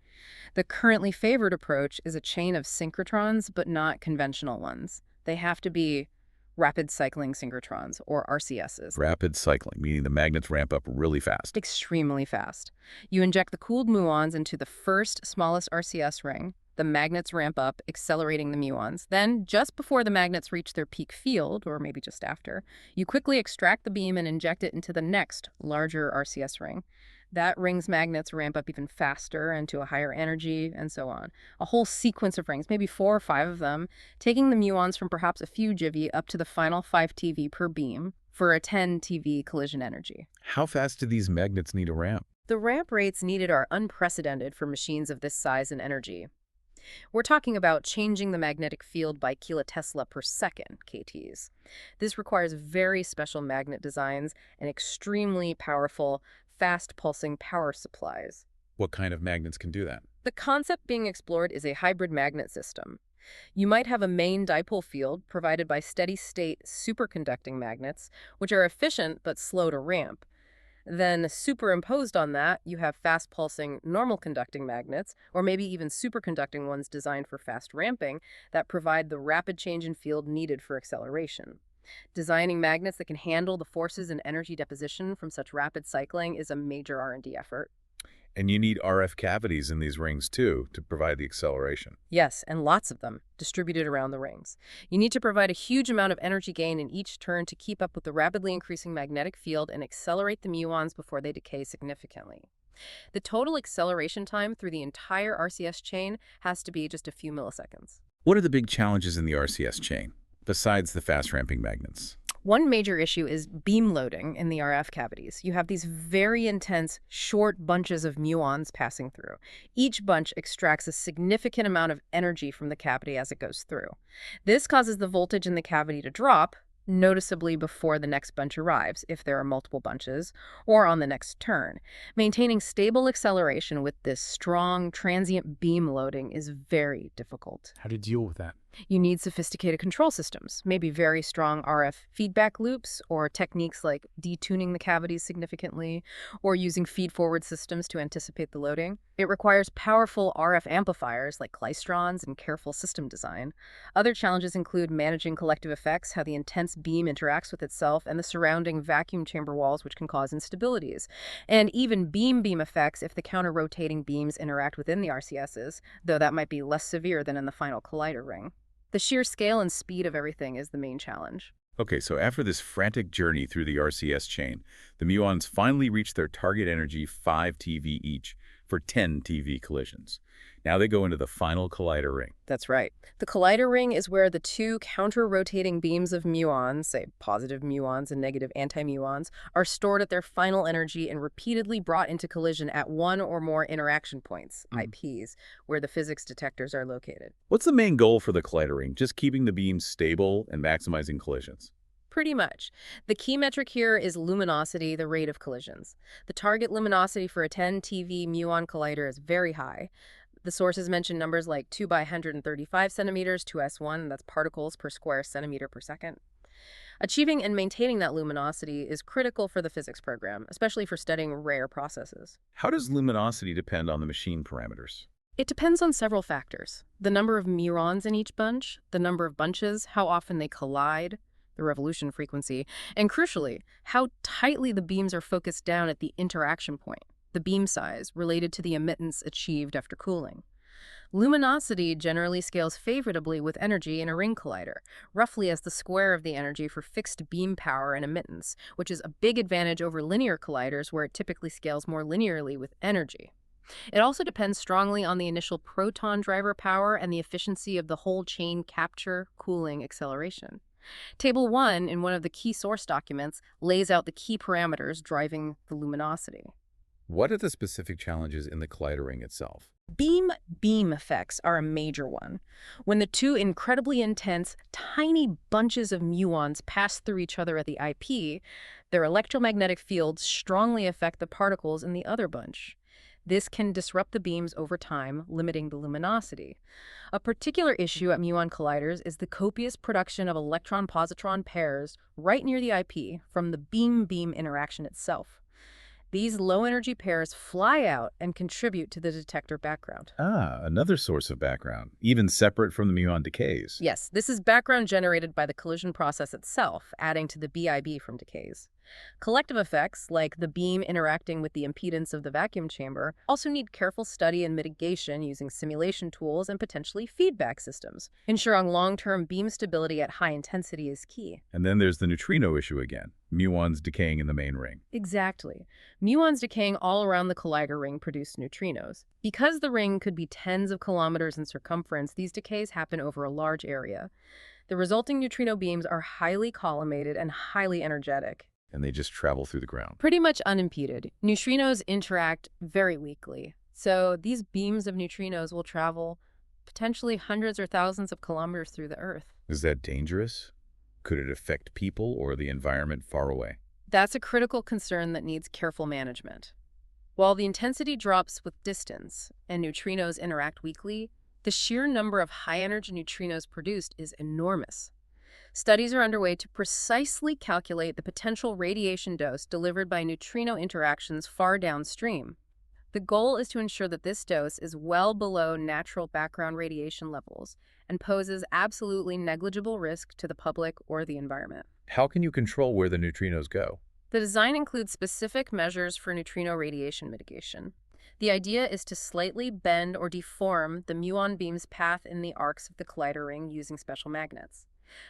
The currently favored approach is a chain of synchrotrons, but not conventional ones. They have to be rapid cycling synchrotrons, or RCSs. Rapid cycling, meaning the magnets ramp up really fast. Extremely fast. You inject the cooled muons into the first, smallest RCS ring. The magnets ramp up, accelerating the muons. Then, just before the magnets reach their peak field, or maybe just after, you quickly extract the beam and inject it into the next, larger RCS ring. That ring's magnets ramp up even faster and to a higher energy, and so on. A whole sequence of rings, maybe 4 or 5 of them, taking the muons from perhaps a few GeV up to the final 5 TeV per beam for a 10 TeV collision energy. How fast do these magnets need to ramp? The ramp rates needed are unprecedented for machines of this size and energy. We're talking about changing the magnetic field by kilotesla per second, KTs. This requires very special magnet designs and extremely powerful, fast-pulsing power supplies. What kind of magnets can do that? The concept being explored is a hybrid magnet system. You might have a main dipole field provided by steady-state superconducting magnets, which are efficient but slow to ramp. Then superimposed on that, you have fast-pulsing, normal-conducting magnets, or maybe even superconducting ones designed for fast ramping, that provide the rapid change in field needed for acceleration. Designing magnets that can handle the forces and energy deposition from such rapid cycling is a major R&D effort. And you need RF cavities in these rings, too, to provide the acceleration. Yes, and lots of them, distributed around the rings. You need to provide a huge amount of energy gain in each turn to keep up with the rapidly increasing magnetic field and accelerate the muons before they decay significantly. The total acceleration time through the entire RCS chain has to be just a few milliseconds. What are the big challenges in the RCS chain, besides the fast-ramping magnets? One major issue is beam loading in the RF cavities. You have these very intense, short bunches of muons passing through. Each bunch extracts a significant amount of energy from the cavity as it goes through. This causes the voltage in the cavity to drop noticeably before the next bunch arrives, if there are multiple bunches, or on the next turn. Maintaining stable acceleration with this strong, transient beam loading is very difficult. How to deal with that? You need sophisticated control systems, maybe very strong RF feedback loops, or techniques like detuning the cavities significantly, or using feed-forward systems to anticipate the loading. It requires powerful RF amplifiers like klystrons and careful system design. Other challenges include managing collective effects, how the intense beam interacts with itself, and the surrounding vacuum chamber walls, which can cause instabilities. And even beam-beam effects if the counter-rotating beams interact within the RCSs, though that might be less severe than in the final collider ring. The sheer scale and speed of everything is the main challenge. Okay, so after this frantic journey through the RCS chain, the muons finally reach their target energy 5 TeV each for 10 TeV collisions. Now they go into the final collider ring. That's right. The collider ring is where the two counter-rotating beams of muons, say positive muons and negative anti-muons, are stored at their final energy and repeatedly brought into collision at one or more interaction points, IPs, where the physics detectors are located. What's the main goal for the collider ring? Just keeping the beams stable and maximizing collisions? Pretty much. The key metric here is luminosity, the rate of collisions. The target luminosity for a 10 TeV muon collider is very high. The sources mention numbers like 2 by 135 centimeters, 2s1, that's particles per square centimeter per second. Achieving and maintaining that luminosity is critical for the physics program, especially for studying rare processes. How does luminosity depend on the machine parameters? It depends on several factors. The number of muons in each bunch, the number of bunches, how often they collide, the revolution frequency, and crucially, how tightly the beams are focused down at the interaction point, the beam size related to the emittance achieved after cooling. Luminosity generally scales favorably with energy in a ring collider, roughly as the square of the energy for fixed beam power and emittance, which is a big advantage over linear colliders where it typically scales more linearly with energy. It also depends strongly on the initial proton driver power and the efficiency of the whole chain capture, cooling, acceleration. Table 1 in one of the key source documents lays out the key parameters driving the luminosity. What are the specific challenges in the collider ring itself? Beam effects are a major one. When the two incredibly intense, tiny bunches of muons pass through each other at the IP, their electromagnetic fields strongly affect the particles in the other bunch. This can disrupt the beams over time, limiting the luminosity. A particular issue at muon colliders is the copious production of electron-positron pairs right near the IP from the beam-beam interaction itself. These low-energy pairs fly out and contribute to the detector background. Another source of background, even separate from the muon decays. Yes, this is background generated by the collision process itself, adding to the BIB from decays. Collective effects, like the beam interacting with the impedance of the vacuum chamber, also need careful study and mitigation using simulation tools and potentially feedback systems. Ensuring long-term beam stability at high intensity is key. And then there's the neutrino issue again, muons decaying in the main ring. Exactly. Muons decaying all around the collider ring produce neutrinos. Because the ring could be tens of kilometers in circumference, these decays happen over a large area. The resulting neutrino beams are highly collimated and highly energetic. And they just travel through the ground. Pretty much unimpeded. Neutrinos interact very weakly. So these beams of neutrinos will travel potentially hundreds or thousands of kilometers through the Earth. Is that dangerous? Could it affect people or the environment far away? That's a critical concern that needs careful management. While the intensity drops with distance and neutrinos interact weakly, the sheer number of high-energy neutrinos produced is enormous. Studies are underway to precisely calculate the potential radiation dose delivered by neutrino interactions far downstream. The goal is to ensure that this dose is well below natural background radiation levels and poses absolutely negligible risk to the public or the environment. How can you control where the neutrinos go? The design includes specific measures for neutrino radiation mitigation. The idea is to slightly bend or deform the muon beam's path in the arcs of the collider ring using special magnets.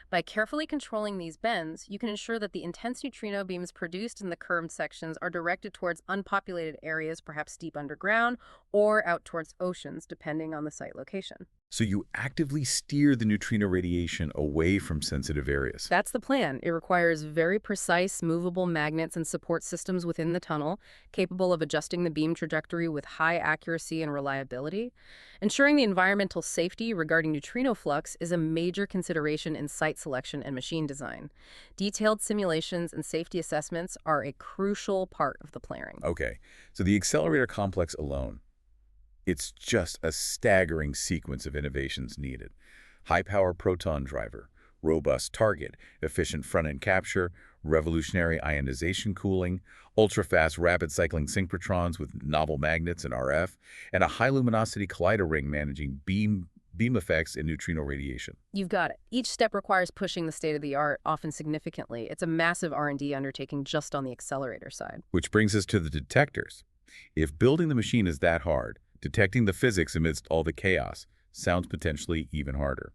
By carefully controlling these bends, you can ensure that the intense neutrino beams produced in the curved sections are directed towards unpopulated areas, perhaps deep underground, or out towards oceans, depending on the site location. So you actively steer the neutrino radiation away from sensitive areas. That's the plan. It requires very precise, movable magnets and support systems within the tunnel, capable of adjusting the beam trajectory with high accuracy and reliability. Ensuring the environmental safety regarding neutrino flux is a major consideration in site selection and machine design. Detailed simulations and safety assessments are a crucial part of the planning. Okay, so the accelerator complex alone, it's just a staggering sequence of innovations needed. High-power proton driver, robust target, efficient front-end capture, revolutionary ionization cooling, ultra-fast rapid cycling synchrotrons with novel magnets and RF, and a high-luminosity collider ring managing beam effects and neutrino radiation. You've got it. Each step requires pushing the state-of-the-art, often significantly. It's a massive R&D undertaking just on the accelerator side. Which brings us to the detectors. If building the machine is that hard, detecting the physics amidst all the chaos sounds potentially even harder.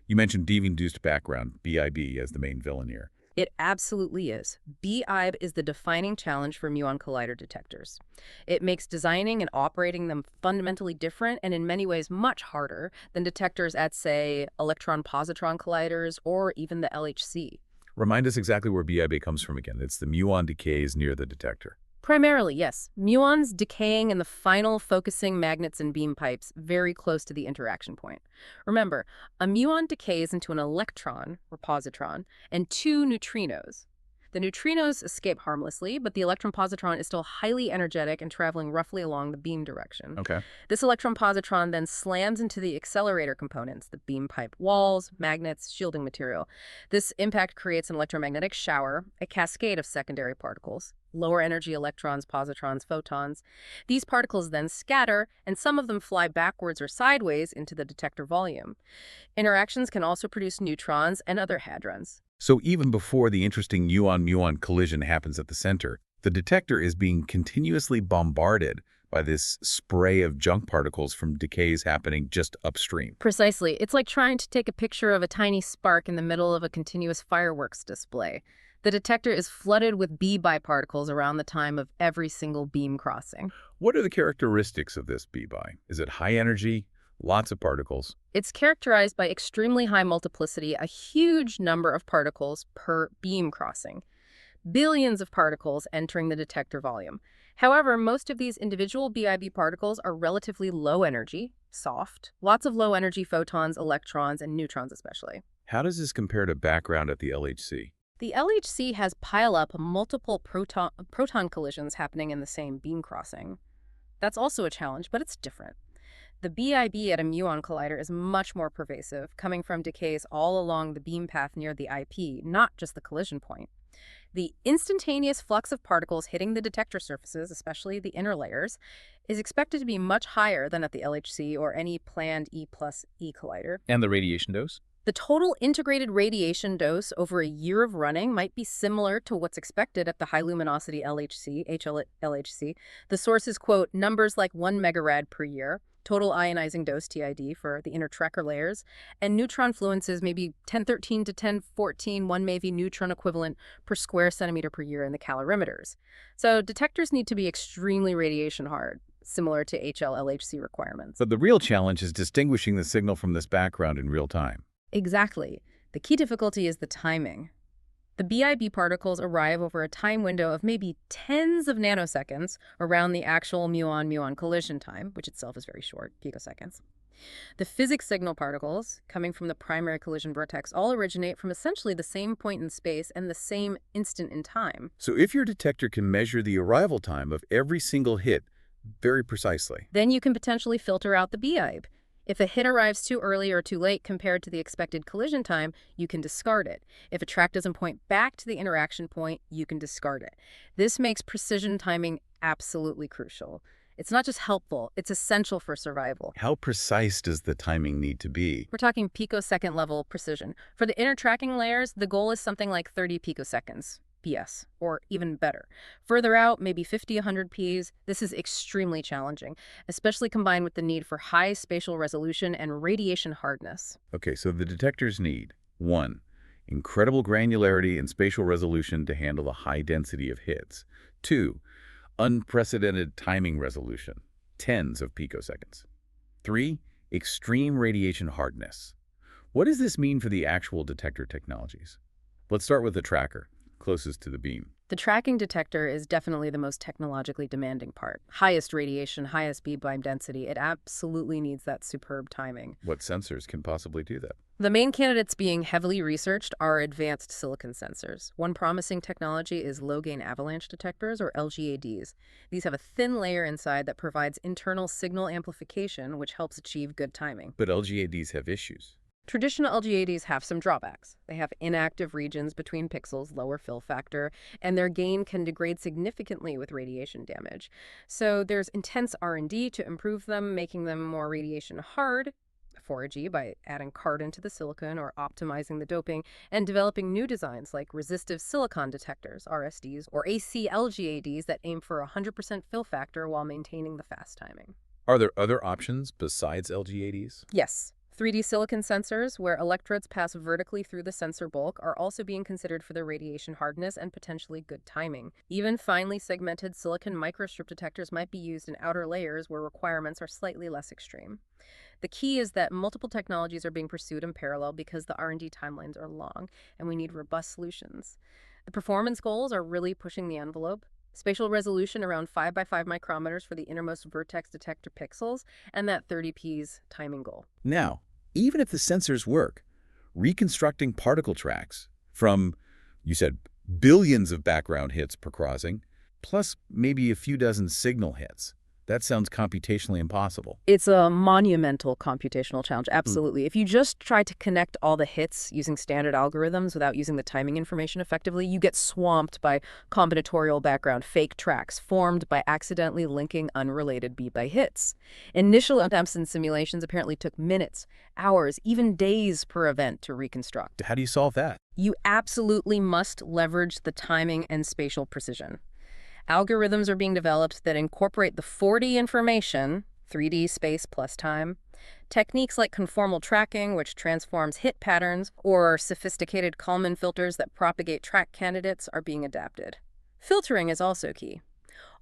You mentioned deep-induced background, BIB, as the main villain here. It absolutely is. BIB is the defining challenge for muon collider detectors. It makes designing and operating them fundamentally different and in many ways much harder than detectors at, say, electron-positron colliders or even the LHC. Remind us exactly where BIB comes from again. It's the muon decays near the detector. Primarily, yes. Muons decaying in the final focusing magnets and beam pipes very close to the interaction point. Remember, a muon decays into an electron, or positron, and two neutrinos. The neutrinos escape harmlessly, but the electron-positron is still highly energetic and traveling roughly along the beam direction. Okay. This electron-positron then slams into the accelerator components, the beam pipe walls, magnets, shielding material. This impact creates an electromagnetic shower, a cascade of secondary particles, lower energy electrons, positrons, photons. These particles then scatter, and some of them fly backwards or sideways into the detector volume. Interactions can also produce neutrons and other hadrons. So even before the interesting muon-muon collision happens at the center, the detector is being continuously bombarded by this spray of junk particles from decays happening just upstream. Precisely. It's like trying to take a picture of a tiny spark in the middle of a continuous fireworks display. The detector is flooded with BIB particles around the time of every single beam crossing. What are the characteristics of this BIB? Is it high energy? Lots of particles? It's characterized by extremely high multiplicity, a huge number of particles per beam crossing. Billions of particles entering the detector volume. However, most of these individual BIB particles are relatively low energy, soft, lots of low energy photons, electrons, and neutrons especially. How does this compare to background at the LHC? The LHC has pile-up multiple proton collisions happening in the same beam crossing. That's also a challenge, but it's different. The BIB at a muon collider is much more pervasive, coming from decays all along the beam path near the IP, not just the collision point. The instantaneous flux of particles hitting the detector surfaces, especially the inner layers, is expected to be much higher than at the LHC or any planned E+E collider. And the radiation dose? The total integrated radiation dose over a year of running might be similar to what's expected at the high-luminosity LHC, HLHC. The source is, quote, numbers like 1 megarad per year, total ionizing dose, TID, for the inner tracker layers, and neutron fluences maybe 1013 to 1014 1 MeV neutron equivalent per square centimeter per year in the calorimeters. So detectors need to be extremely radiation hard, similar to HLHC requirements. But the real challenge is distinguishing the signal from this background in real time. Exactly. The key difficulty is the timing. The BIB particles arrive over a time window of maybe tens of nanoseconds around the actual muon-muon collision time, which itself is very short, picoseconds. The physics signal particles, coming from the primary collision vertex, all originate from essentially the same point in space and the same instant in time. So if your detector can measure the arrival time of every single hit very precisely, then you can potentially filter out the BIB. If a hit arrives too early or too late compared to the expected collision time, you can discard it. If a track doesn't point back to the interaction point, you can discard it. This makes precision timing absolutely crucial. It's not just helpful, it's essential for survival. How precise does the timing need to be? We're talking picosecond level precision. For the inner tracking layers, the goal is something like 30 picoseconds. PS, or even better. Further out, maybe 50, 100 Ps, this is extremely challenging, especially combined with the need for high spatial resolution and radiation hardness. Okay, so the detectors need 1. Incredible granularity and spatial resolution to handle the high density of hits. 2. Unprecedented timing resolution, tens of picoseconds. 3. Extreme radiation hardness. What does this mean for the actual detector technologies? Let's start with the tracker, closest to the beam. The tracking detector is definitely the most technologically demanding part. Highest radiation, highest beam density. It absolutely needs that superb timing. What sensors can possibly do that? The main candidates being heavily researched are advanced silicon sensors. One promising technology is low-gain avalanche detectors, or LGADs. These have a thin layer inside that provides internal signal amplification, which helps achieve good timing. But LGADs have issues. Traditional LGADs have some drawbacks. They have inactive regions between pixels, lower fill factor, and their gain can degrade significantly with radiation damage. So there's intense R&D to improve them, making them more radiation hard, 4G by adding carbon to the silicon or optimizing the doping, and developing new designs like resistive silicon detectors, RSDs, or AC LGADs that aim for 100% fill factor while maintaining the fast timing. Are there other options besides LGADs? Yes. 3D silicon sensors, where electrodes pass vertically through the sensor bulk, are also being considered for their radiation hardness and potentially good timing. Even finely segmented silicon microstrip detectors might be used in outer layers where requirements are slightly less extreme. The key is that multiple technologies are being pursued in parallel because the R&D timelines are long, and we need robust solutions. The performance goals are really pushing the envelope. Spatial resolution around 5 by 5 micrometers for the innermost vertex detector pixels, and that 30 Ps timing goal. Now, even if the sensors work, reconstructing particle tracks from, you said, billions of background hits per crossing, plus maybe a few dozen signal hits, that sounds computationally impossible. It's a monumental computational challenge, absolutely. If you just try to connect all the hits using standard algorithms without using the timing information effectively, you get swamped by combinatorial background fake tracks formed by accidentally linking unrelated beat by hits. Initial attempts and simulations apparently took minutes, hours, even days per event to reconstruct. How do you solve that? You absolutely must leverage the timing and spatial precision. Algorithms are being developed that incorporate the 4D information, 3D space plus time, techniques like conformal tracking, which transforms hit patterns, or sophisticated Kalman filters that propagate track candidates are being adapted. Filtering is also key.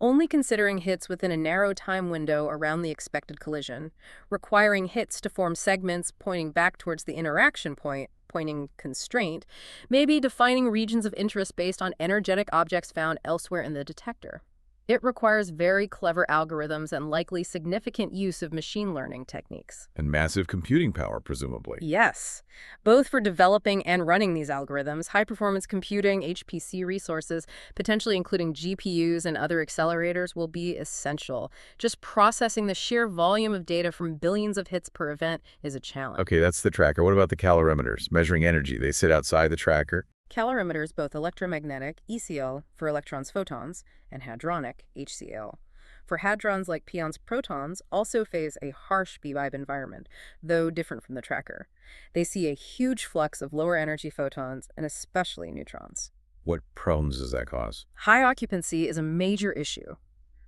Only considering hits within a narrow time window around the expected collision, requiring hits to form segments pointing back towards the interaction point, pointing constraint, maybe defining regions of interest based on energetic objects found elsewhere in the detector. It requires very clever algorithms and likely significant use of machine learning techniques. And massive computing power, presumably. Yes. Both for developing and running these algorithms, high-performance computing, HPC resources, potentially including GPUs and other accelerators, will be essential. Just processing the sheer volume of data from billions of hits per event is a challenge. Okay, that's the tracker. What about the calorimeters, measuring energy? They sit outside the tracker. Calorimeters, both electromagnetic, ECL, for electrons, photons, and hadronic, HCl. For hadrons like pions, protons, also face a harsh B-vibe environment, though different from the tracker. They see a huge flux of lower energy photons, and especially neutrons. What problems does that cause? High occupancy is a major issue.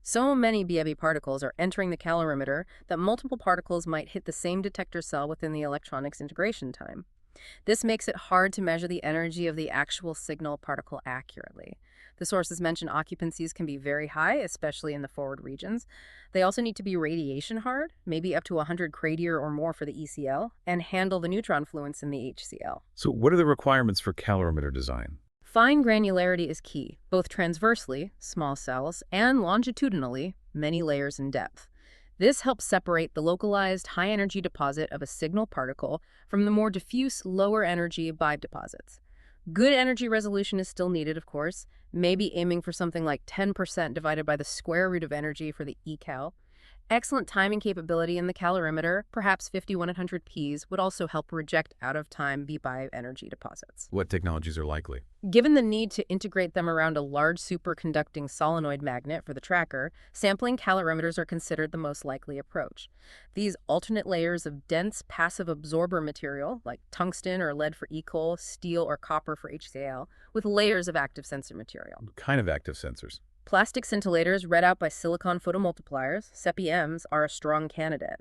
So many BIB particles are entering the calorimeter that multiple particles might hit the same detector cell within the electronics integration time. This makes it hard to measure the energy of the actual signal particle accurately. The sources mentioned occupancies can be very high, especially in the forward regions. They also need to be radiation hard, maybe up to 100 cradier or more for the ECL, and handle the neutron fluence in the HCl. So what are the requirements for calorimeter design? Fine granularity is key, both transversely, small cells, and longitudinally, many layers in depth. This helps separate the localized high-energy deposit of a signal particle from the more diffuse lower-energy BIB deposits. Good energy resolution is still needed, of course, maybe aiming for something like 10% divided by the square root of energy for the ECal, Excellent timing capability in the calorimeter, perhaps 5100 Ps, would also help reject out-of-time B-Bi energy deposits. What technologies are likely? Given the need to integrate them around a large superconducting solenoid magnet for the tracker, sampling calorimeters are considered the most likely approach. These alternate layers of dense passive absorber material, like tungsten or lead for ECOL, steel or copper for HCl, with layers of active sensor material. What kind of active sensors? Plastic scintillators read out by silicon photomultipliers, SEPI-Ms, are a strong candidate.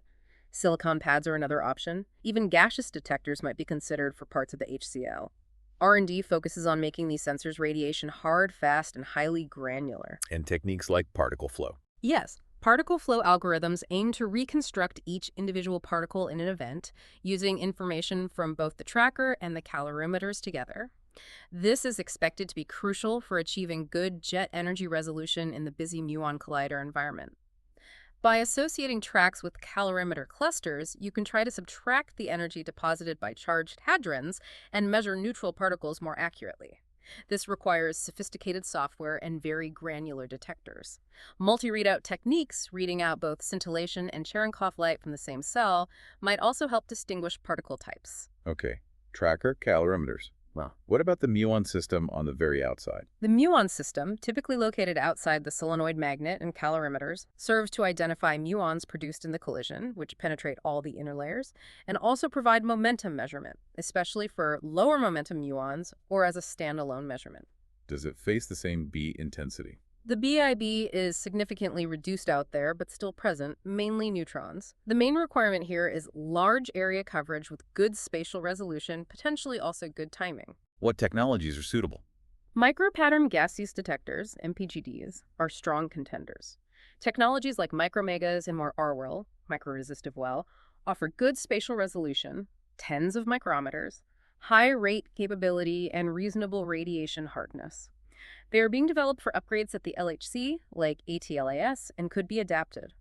Silicon pads are another option. Even gaseous detectors might be considered for parts of the HCl. R&D focuses on making these sensors radiation hard, fast, and highly granular. And techniques like particle flow. Yes, particle flow algorithms aim to reconstruct each individual particle in an event using information from both the tracker and the calorimeters together. This is expected to be crucial for achieving good jet energy resolution in the busy Muon Collider environment. By associating tracks with calorimeter clusters, you can try to subtract the energy deposited by charged hadrons and measure neutral particles more accurately. This requires sophisticated software and very granular detectors. Multi-readout techniques, reading out both scintillation and Cherenkov light from the same cell, might also help distinguish particle types. Okay. Tracker, calorimeters. Well, What about the muon system on the very outside? the muon system, typically located outside the solenoid magnet and calorimeters, serves to identify muons produced in the collision, which penetrate all the inner layers, and also provide momentum measurement, especially for lower momentum muons or as a standalone measurement. Does it face the same B intensity? The BIB is significantly reduced out there, but still present, mainly neutrons. The main requirement here is large area coverage with good spatial resolution, potentially also good timing. What technologies are suitable? Micropattern gaseous detectors, MPGDs, are strong contenders. Technologies like micromegas and more RWell, microresistive well, offer good spatial resolution, tens of micrometers, high rate capability, and reasonable radiation hardness. They are being developed for upgrades at the LHC, like ATLAS, and could be adapted.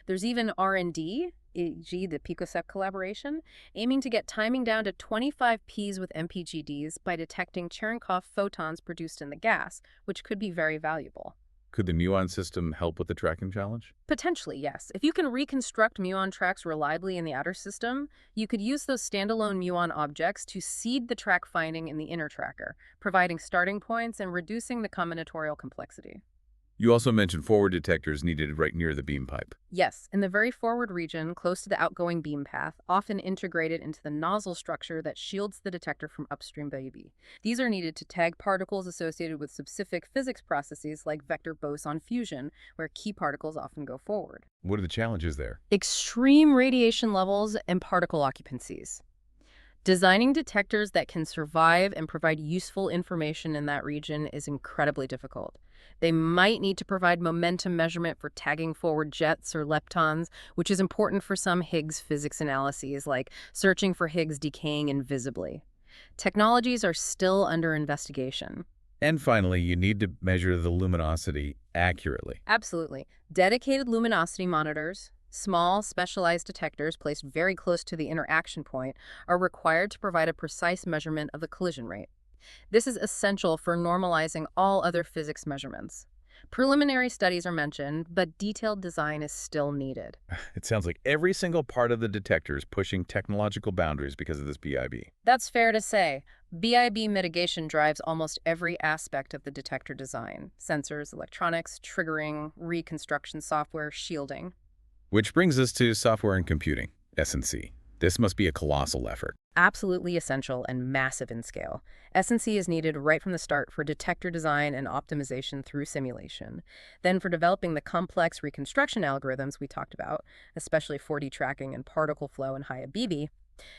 There's even R&D, e.g. the picosec collaboration, aiming to get timing down to 25 Ps with MPGDs by detecting Cherenkov photons produced in the gas, which could be very valuable. Could the muon system help with the tracking challenge? Potentially, yes. If you can reconstruct muon tracks reliably in the outer system, you could use those standalone muon objects to seed the track finding in the inner tracker, providing starting points and reducing the combinatorial complexity. You also mentioned forward detectors needed right near the beam pipe. Yes, in the very forward region, close to the outgoing beam path, often integrated into the nozzle structure that shields the detector from upstream BIB. These are needed to tag particles associated with specific physics processes like vector boson fusion, where key particles often go forward. What are the challenges there? Extreme radiation levels and particle occupancies. Designing detectors that can survive and provide useful information in that region is incredibly difficult. They might need to provide momentum measurement for tagging forward jets or leptons, which is important for some Higgs physics analyses, like searching for Higgs decaying invisibly. Technologies are still under investigation. And finally, you need to measure the luminosity accurately. Absolutely. Dedicated luminosity monitors, small, specialized detectors placed very close to the interaction point, are required to provide a precise measurement of the collision rate. This is essential for normalizing all other physics measurements. Preliminary studies are mentioned, but detailed design is still needed. It sounds like every single part of the detector is pushing technological boundaries because of this BIB. That's fair to say. BIB mitigation drives almost every aspect of the detector design: sensors, electronics, triggering, reconstruction software, shielding. Which brings us to software and computing, S&C. This must be a colossal effort. Absolutely essential and massive in scale. S&C is needed right from the start for detector design and optimization through simulation. Then for developing the complex reconstruction algorithms we talked about, especially 4D tracking and particle flow and high BB.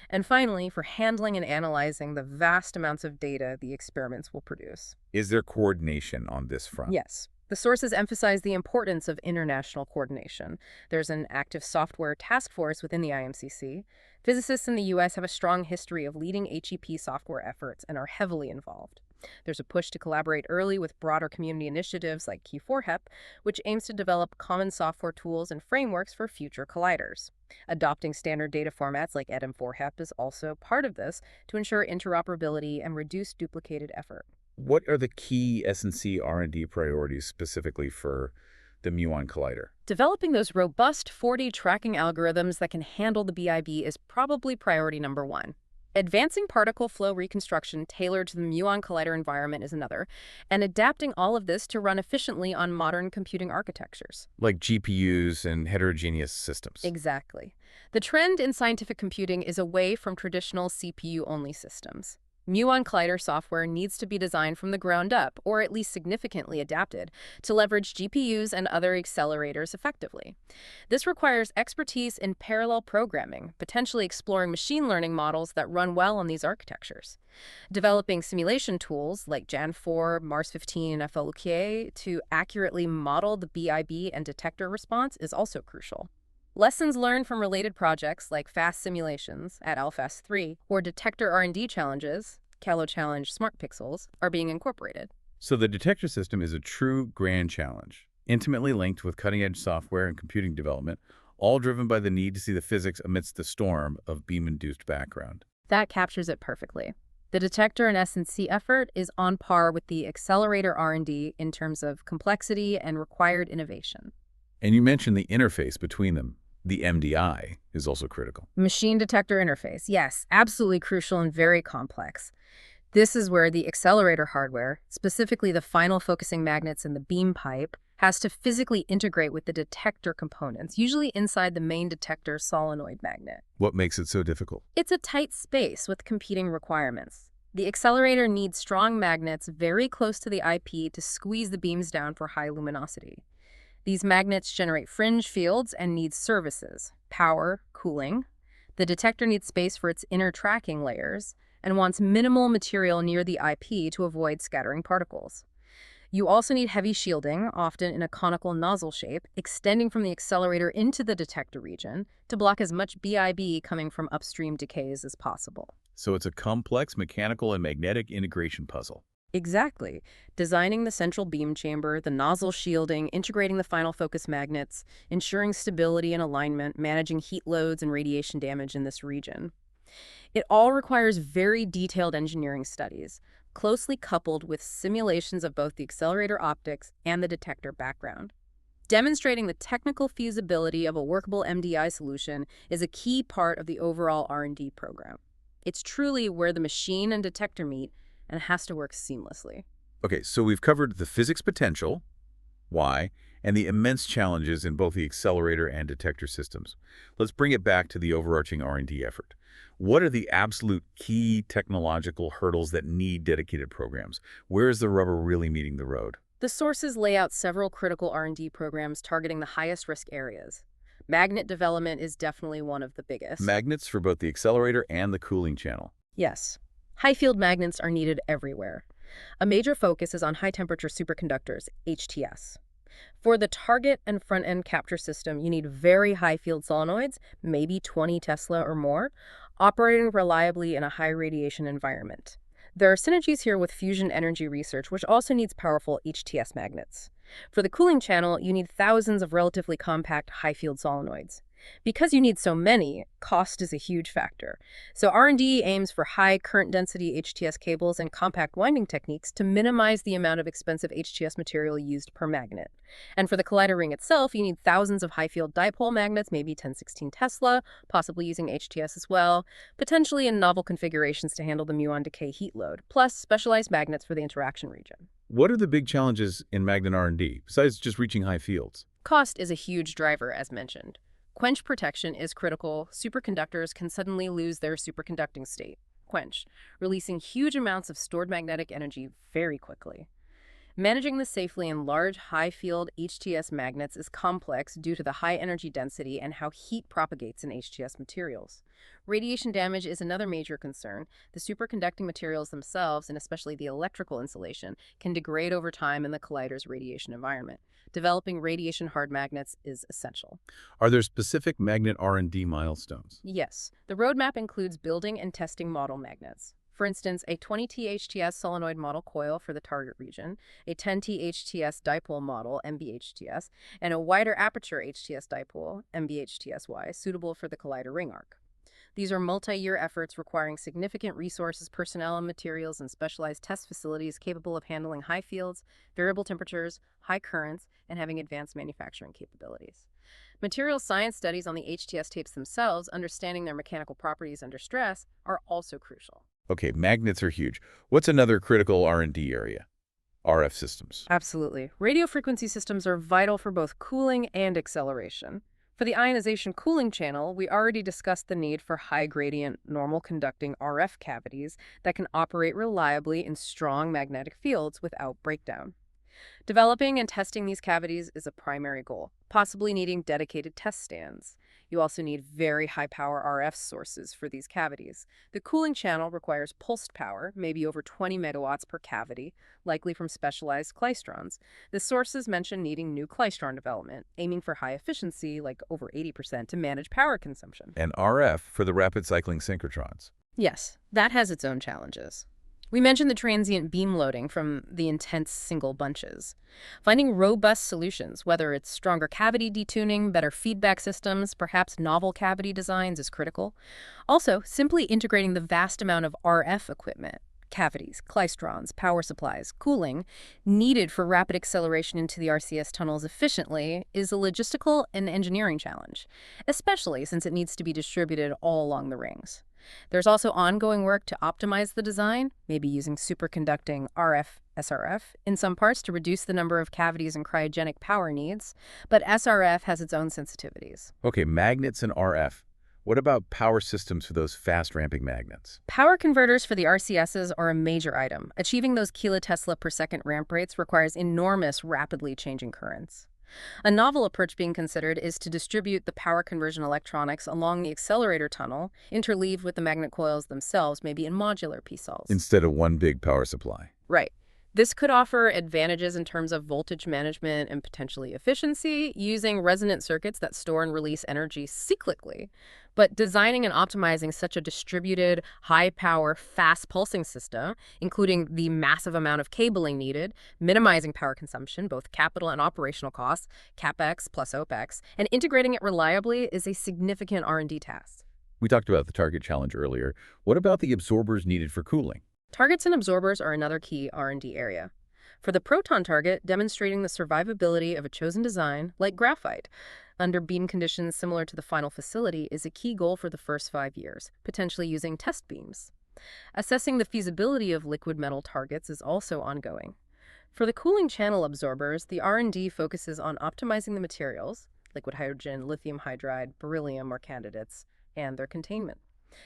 And finally, for handling and analyzing the vast amounts of data the experiments will produce. Is there coordination on this front? Yes. The sources emphasize the importance of international coordination. There's an active software task force within the IMCC. Physicists in the US have a strong history of leading HEP software efforts and are heavily involved. There's a push to collaborate early with broader community initiatives like Q4HEP, which aims to develop common software tools and frameworks for future colliders. Adopting standard data formats like EDM4HEP is also part of this to ensure interoperability and reduce duplicated effort. What are the key S&C R&D priorities specifically for the Muon Collider? Developing those robust 4D tracking algorithms that can handle the BIB is probably priority number one. Advancing particle flow reconstruction tailored to the Muon Collider environment is another, and adapting all of this to run efficiently on modern computing architectures. Like GPUs and heterogeneous systems. Exactly. The trend in scientific computing is away from traditional CPU-only systems. Muon Collider software needs to be designed from the ground up, or at least significantly adapted, to leverage GPUs and other accelerators effectively. This requires expertise in parallel programming, potentially exploring machine learning models that run well on these architectures. Developing simulation tools like Jan4, Mars15, and FLQA to accurately model the BIB and detector response is also crucial. Lessons learned from related projects like FAST simulations at ALFAST 3 or Detector R&D challenges, Calo Challenge Smart Pixels, are being incorporated. So the detector system is a true grand challenge, intimately linked with cutting-edge software and computing development, all driven by the need to see the physics amidst the storm of beam-induced background. That captures it perfectly. The detector and S&C effort is on par with the Accelerator R&D in terms of complexity and required innovation. And you mentioned the interface between them. The MDI is also critical. Machine detector interface, yes, absolutely crucial and very complex. This is where the accelerator hardware, specifically the final focusing magnets and the beam pipe, has to physically integrate with the detector components, usually inside the main detector solenoid magnet. What makes it so difficult? It's a tight space with competing requirements. The accelerator needs strong magnets very close to the IP to squeeze the beams down for high luminosity. These magnets generate fringe fields and need services, power, cooling. The detector needs space for its inner tracking layers and wants minimal material near the IP to avoid scattering particles. You also need heavy shielding, often in a conical nozzle shape, extending from the accelerator into the detector region to block as much BIB coming from upstream decays as possible. So it's a complex mechanical and magnetic integration puzzle. Exactly. Designing the central beam chamber, the nozzle shielding, integrating the final focus magnets, ensuring stability and alignment, managing heat loads and radiation damage in this region. It all requires very detailed engineering studies, closely coupled with simulations of both the accelerator optics and the detector background. Demonstrating the technical feasibility of a workable MDI solution is a key part of the overall R&D program. It's truly where the machine and detector meet and has to work seamlessly. Okay, so we've covered the physics potential, why, and the immense challenges in both the accelerator and detector systems. Let's bring it back to the overarching R&D effort. What are the absolute key technological hurdles that need dedicated programs? Where is the rubber really meeting the road? The sources lay out several critical R&D programs targeting the highest risk areas. Magnet development is definitely one of the biggest. Magnets for both the accelerator and the cooling channel. Yes. High-field magnets are needed everywhere. A major focus is on high-temperature superconductors, HTS. For the target and front-end capture system, you need very high-field solenoids, maybe 20 Tesla or more, operating reliably in a high-radiation environment. There are synergies here with fusion energy research, which also needs powerful HTS magnets. For the cooling channel, you need thousands of relatively compact high-field solenoids. Because you need so many, cost is a huge factor. So R&D aims for high current density HTS cables and compact winding techniques to minimize the amount of expensive HTS material used per magnet. And for the collider ring itself, you need thousands of high-field dipole magnets, maybe 1016 Tesla, possibly using HTS as well, potentially in novel configurations to handle the muon decay heat load, plus specialized magnets for the interaction region. What are the big challenges in magnet R&D, besides just reaching high fields? Cost is a huge driver, as mentioned. Quench protection is critical. Superconductors can suddenly lose their superconducting state, quench, releasing huge amounts of stored magnetic energy very quickly. Managing this safely in large, high-field HTS magnets is complex due to the high energy density and how heat propagates in HTS materials. Radiation damage is another major concern. The superconducting materials themselves, and especially the electrical insulation, can degrade over time in the collider's radiation environment. Developing radiation-hard magnets is essential. Are there specific magnet R&D milestones? Yes, the roadmap includes building and testing model magnets. For instance, a 20T HTS solenoid model coil for the target region, a 10T HTS dipole model, MBHTS, and a wider aperture HTS dipole, MBHTSY, suitable for the collider ring arc. These are multi-year efforts requiring significant resources, personnel, and materials, and specialized test facilities capable of handling high fields, variable temperatures, high currents, and having advanced manufacturing capabilities. Material science studies on the HTS tapes themselves, understanding their mechanical properties under stress, are also crucial. Okay, magnets are huge. What's another critical R&D area? RF systems. Absolutely. Radio frequency systems are vital for both cooling and acceleration. For the ionization cooling channel, we already discussed the need for high-gradient, normal-conducting RF cavities that can operate reliably in strong magnetic fields without breakdown. Developing and testing these cavities is a primary goal, possibly needing dedicated test stands. You also need very high-power RF sources for these cavities. The cooling channel requires pulsed power, maybe over 20 megawatts per cavity, likely from specialized klystrons. The sources mention needing new klystron development, aiming for high efficiency, like over 80%, to manage power consumption. And RF for the rapid cycling synchrotrons. Yes, that has its own challenges. We mentioned the transient beam loading from the intense single bunches. Finding robust solutions, whether it's stronger cavity detuning, better feedback systems, perhaps novel cavity designs, is critical. Also, simply integrating the vast amount of RF equipment, cavities, klystrons, power supplies, cooling, needed for rapid acceleration into the RCS tunnels efficiently is a logistical and engineering challenge, especially since it needs to be distributed all along the rings. There's also ongoing work to optimize the design, maybe using superconducting RF SRF in some parts to reduce the number of cavities and cryogenic power needs, but SRF has its own sensitivities. Okay, magnets and RF. What about power systems for those fast-ramping magnets? Power converters for the RCSs are a major item. Achieving those kilotesla per second ramp rates requires enormous, rapidly changing currents. A novel approach being considered is to distribute the power conversion electronics along the accelerator tunnel, interleaved with the magnet coils themselves, maybe in modular P-cells. Instead of one big power supply. Right. This could offer advantages in terms of voltage management and potentially efficiency, using resonant circuits that store and release energy cyclically. But designing and optimizing such a distributed, high-power, fast-pulsing system, including the massive amount of cabling needed, minimizing power consumption, both capital and operational costs, CapEx plus OpEx, and integrating it reliably is a significant R&D task. We talked about the target challenge earlier. What about the absorbers needed for cooling? Targets and absorbers are another key R&D area. For the proton target, demonstrating the survivability of a chosen design, like graphite, under beam conditions similar to the final facility is a key goal for the first 5 years, potentially using test beams. Assessing the feasibility of liquid metal targets is also ongoing. For the cooling channel absorbers, the R&D focuses on optimizing the materials, liquid hydrogen, lithium hydride, beryllium are candidates, and their containment.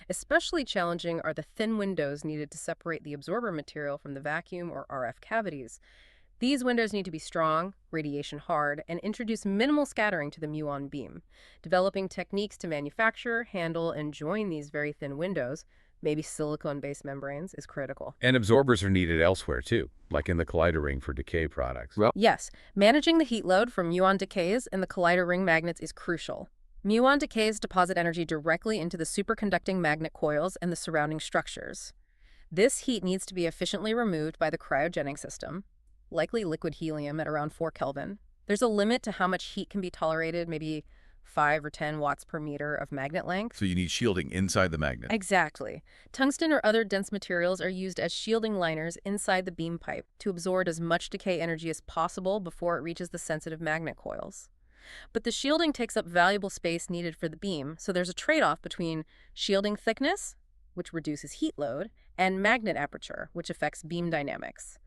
Especially challenging are the thin windows needed to separate the absorber material from the vacuum or RF cavities. These windows need to be strong, radiation hard, and introduce minimal scattering to the muon beam. Developing techniques to manufacture, handle, and join these very thin windows, maybe silicone-based membranes, is critical. And absorbers are needed elsewhere, too, like in the collider ring for decay products. Yes, managing the heat load from muon decays in the collider ring magnets is crucial. Muon decays deposit energy directly into the superconducting magnet coils and the surrounding structures. This heat needs to be efficiently removed by the cryogenic system, likely liquid helium at around 4 Kelvin. There's a limit to how much heat can be tolerated, maybe 5 or 10 watts per meter of magnet length. So you need shielding inside the magnet. Exactly. Tungsten or other dense materials are used as shielding liners inside the beam pipe to absorb as much decay energy as possible before it reaches the sensitive magnet coils. But the shielding takes up valuable space needed for the beam, so there's a trade-off between shielding thickness, which reduces heat load, and magnet aperture, which affects beam dynamics.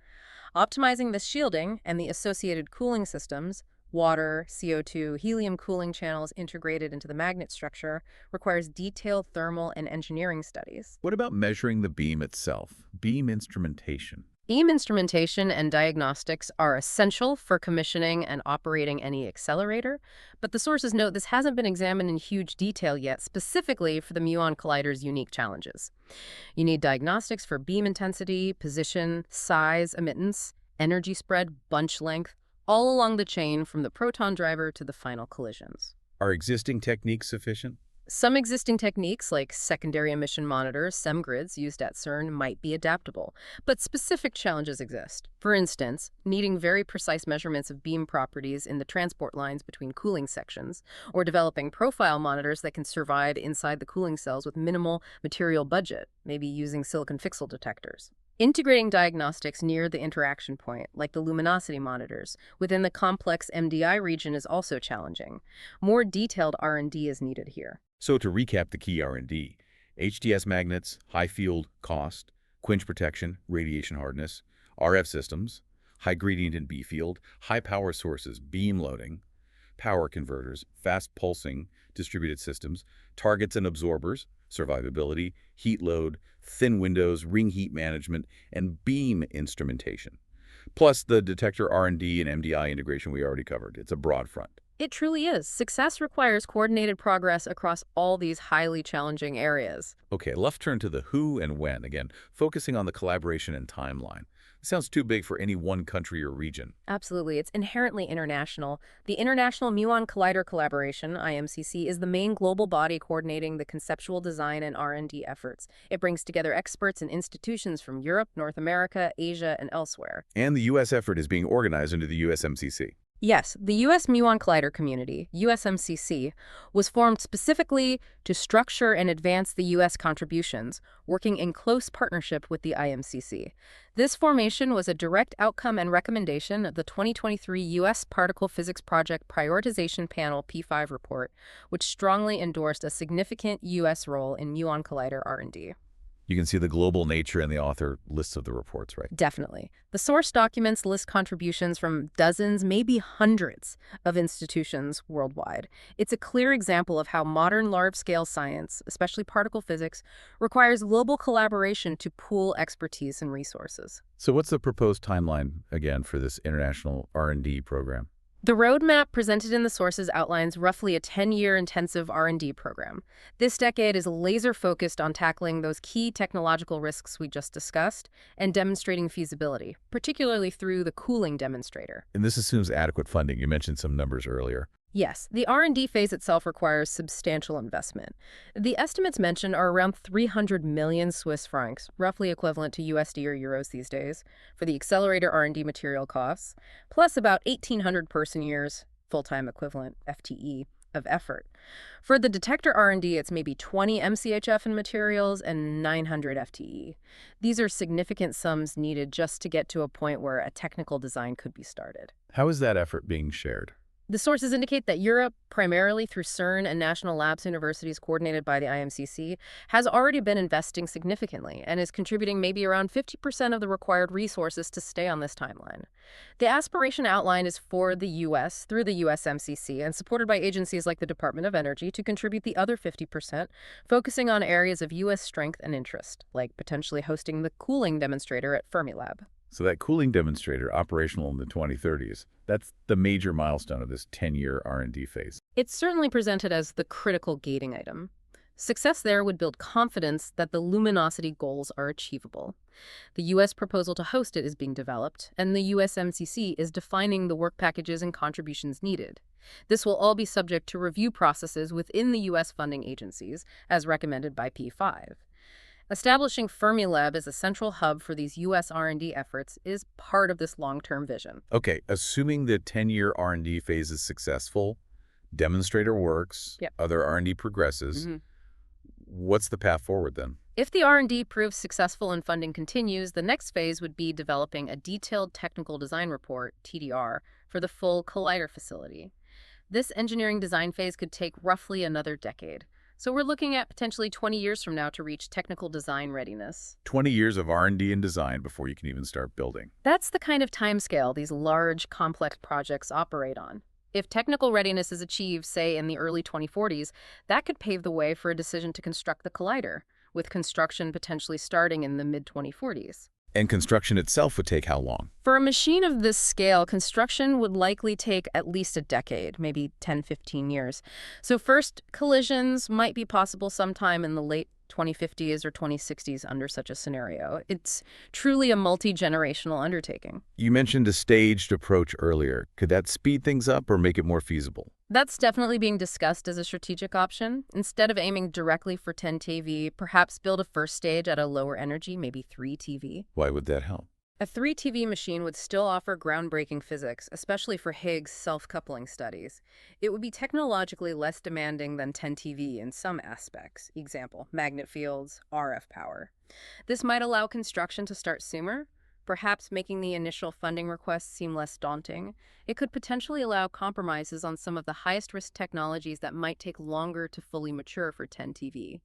Optimizing this shielding and the associated cooling systems, water, CO2, helium cooling channels integrated into the magnet structure, requires detailed thermal and engineering studies. What about measuring the beam itself? Beam instrumentation. Beam instrumentation and diagnostics are essential for commissioning and operating any accelerator, but the sources note this hasn't been examined in huge detail yet, specifically for the Muon Collider's unique challenges. You need diagnostics for beam intensity, position, size, emittance, energy spread, bunch length, all along the chain from the proton driver to the final collisions. Are existing techniques sufficient? Some existing techniques, like secondary emission monitors, SEM-grids, used at CERN, might be adaptable, but specific challenges exist. For instance, needing very precise measurements of beam properties in the transport lines between cooling sections, or developing profile monitors that can survive inside the cooling cells with minimal material budget, maybe using silicon pixel detectors. Integrating diagnostics near the interaction point, like the luminosity monitors, within the complex MDI region is also challenging. More detailed R&D is needed here. So to recap the key R&D, HDS magnets, high field cost, quench protection, radiation hardness, RF systems, high gradient and B field, high power sources, beam loading, power converters, fast pulsing, distributed systems, targets and absorbers, survivability, heat load, thin windows, ring heat management, and beam instrumentation. Plus the detector R&D and MDI integration we already covered. It's a broad front. It truly is. Success requires coordinated progress across all these highly challenging areas. Okay, let's turn to the who and when, again, focusing on the collaboration and timeline. It sounds too big for any one country or region. Absolutely. It's inherently international. The International Muon Collider Collaboration, IMCC, is the main global body coordinating the conceptual design and R&D efforts. It brings together experts and institutions from Europe, North America, Asia, and elsewhere. And the U.S. effort is being organized under the USMCC. Yes, the US Muon Collider Community, USMCC, was formed specifically to structure and advance the U.S. contributions, working in close partnership with the IMCC. This formation was a direct outcome and recommendation of the 2023 U.S. Particle Physics Project Prioritization Panel P5 report, which strongly endorsed a significant U.S. role in Muon Collider R&D. You can see the global nature and the author lists of the reports, right? Definitely. The source documents list contributions from dozens, maybe hundreds, of institutions worldwide. It's a clear example of how modern large-scale science, especially particle physics, requires global collaboration to pool expertise and resources. So what's the proposed timeline, again, for this international R&D program? The roadmap presented in the sources outlines roughly a 10-year intensive R&D program. This decade is laser-focused on tackling those key technological risks we just discussed and demonstrating feasibility, particularly through the cooling demonstrator. And this assumes adequate funding. You mentioned some numbers earlier. Yes, the R&D phase itself requires substantial investment. The estimates mentioned are around 300 million Swiss francs, roughly equivalent to USD or euros these days, for the Accelerator R&D material costs, plus about 1,800 person-years, full-time equivalent, FTE, of effort. For the detector R&D, it's maybe 20 MCHF in materials and 900 FTE. These are significant sums needed just to get to a point where a technical design could be started. How is that effort being shared? The sources indicate that Europe, primarily through CERN and national labs universities coordinated by the IMCC, has already been investing significantly and is contributing maybe around 50% of the required resources to stay on this timeline. The aspiration outline is for the U.S. through the USMCC and supported by agencies like the Department of Energy to contribute the other 50%, focusing on areas of U.S. strength and interest, like potentially hosting the cooling demonstrator at Fermilab. So that cooling demonstrator, operational in the 2030s, that's the major milestone of this 10-year R&D phase. It's certainly presented as the critical gating item. Success there would build confidence that the luminosity goals are achievable. The U.S. proposal to host it is being developed, and the USMCC is defining the work packages and contributions needed. This will all be subject to review processes within the U.S. funding agencies, as recommended by P5. Establishing Fermilab as a central hub for these U.S. R&D efforts is part of this long-term vision. Okay, assuming the 10-year R&D phase is successful, demonstrator works, Yep. other R&D progresses, what's the path forward then? If the R&D proves successful and funding continues, the next phase would be developing a detailed technical design report, TDR, for the full collider facility. This engineering design phase could take roughly another decade. So we're looking at potentially 20 years from now to reach technical design readiness. 20 years of R&D and design before you can even start building. That's the kind of timescale these large, complex projects operate on. If technical readiness is achieved, say, in the early 2040s, that could pave the way for a decision to construct the collider, with construction potentially starting in the mid-2040s. And construction itself would take how long? For a machine of this scale, construction would likely take at least a decade, maybe 10, 15 years. So first collisions might be possible sometime in the late 2050s or 2060s under such a scenario. It's truly a multi-generational undertaking. You mentioned a staged approach earlier. Could that speed things up or make it more feasible? That's definitely being discussed as a strategic option. Instead of aiming directly for 10 TeV, perhaps build a first stage at a lower energy, maybe 3 TeV. Why would that help? A 3 TeV machine would still offer groundbreaking physics, especially for Higgs self-coupling studies. It would be technologically less demanding than 10 TeV in some aspects. Example, magnet fields, RF power. This might allow construction to start sooner, perhaps making the initial funding requests seem less daunting. It could potentially allow compromises on some of the highest-risk technologies that might take longer to fully mature for 10 TeV.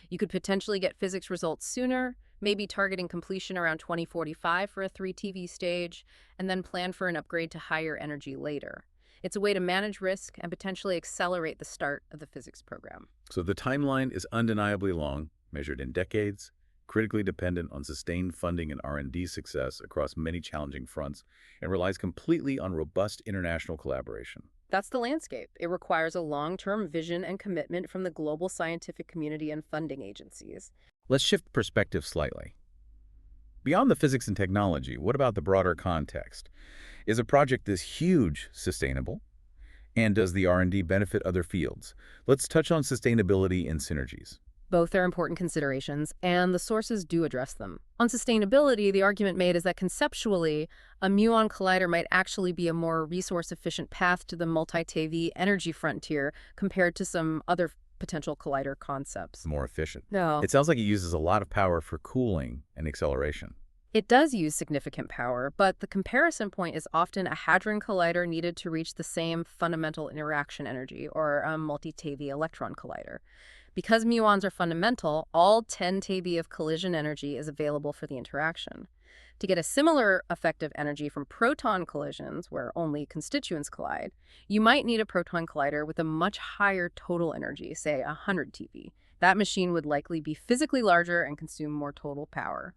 You could potentially get physics results sooner, maybe targeting completion around 2045 for a 3 TeV stage, and then plan for an upgrade to higher energy later. It's a way to manage risk and potentially accelerate the start of the physics program. So the timeline is undeniably long, measured in decades, critically dependent on sustained funding and R&D success across many challenging fronts, and relies completely on robust international collaboration. That's the landscape. It requires a long-term vision and commitment from the global scientific community and funding agencies. Let's shift perspective slightly. Beyond the physics and technology, what about the broader context? Is a project this huge sustainable? And does the R&D benefit other fields? Let's touch on sustainability and synergies. Both are important considerations, and the sources do address them. On sustainability, the argument made is that conceptually, a muon collider might actually be a more resource-efficient path to the multi-TeV energy frontier compared to some other potential collider concepts. More efficient. No. It sounds like it uses a lot of power for cooling and acceleration. It does use significant power, but the comparison point is often a hadron collider needed to reach the same fundamental interaction energy, or a multi-TeV electron collider. Because muons are fundamental, all 10 TeV of collision energy is available for the interaction. To get a similar effective energy from proton collisions, where only constituents collide, you might need a proton collider with a much higher total energy, say 100 TeV. That machine would likely be physically larger and consume more total power.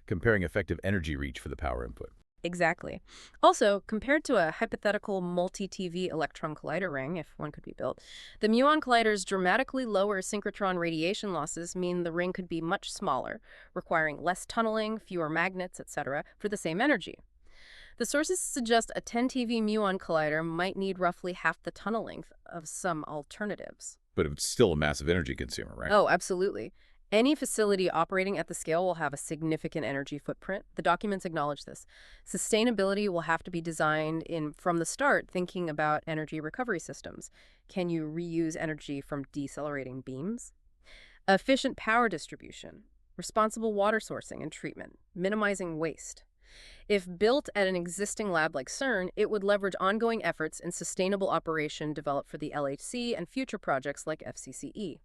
Comparing effective energy reach for the power input. Exactly. Also, compared to a hypothetical multi-TeV electron collider ring, if one could be built, the muon collider's dramatically lower synchrotron radiation losses mean the ring could be much smaller, requiring less tunneling, fewer magnets, etc., for the same energy. The sources suggest a 10 TeV muon collider might need roughly half the tunnel length of some alternatives. But it's still a massive energy consumer, right? Oh, absolutely. Any facility operating at the scale will have a significant energy footprint. The documents acknowledge this. Sustainability will have to be designed in from the start, thinking about energy recovery systems. Can you reuse energy from decelerating beams? Efficient power distribution, responsible water sourcing and treatment, minimizing waste. If built at an existing lab like CERN, it would leverage ongoing efforts in sustainable operation developed for the LHC and future projects like FCCE.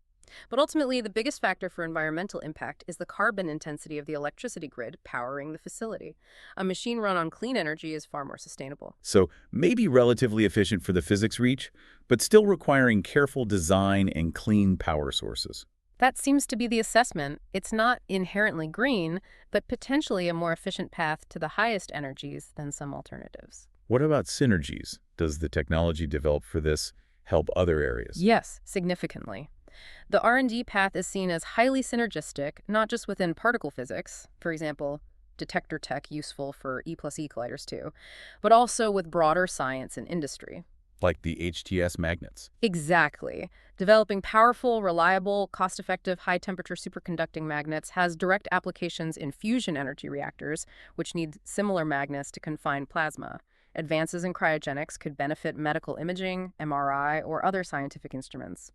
But ultimately, the biggest factor for environmental impact is the carbon intensity of the electricity grid powering the facility. A machine run on clean energy is far more sustainable. So maybe relatively efficient for the physics reach, but still requiring careful design and clean power sources. That seems to be the assessment. It's not inherently green, but potentially a more efficient path to the highest energies than some alternatives. What about synergies? Does the technology developed for this help other areas? Yes, significantly. The R&D path is seen as highly synergistic, not just within particle physics, for example, detector tech useful for E+E colliders too, but also with broader science and industry. Like the HTS magnets. Exactly. Developing powerful, reliable, cost-effective, high-temperature superconducting magnets has direct applications in fusion energy reactors, which need similar magnets to confine plasma. Advances in cryogenics could benefit medical imaging, MRI, or other scientific instruments.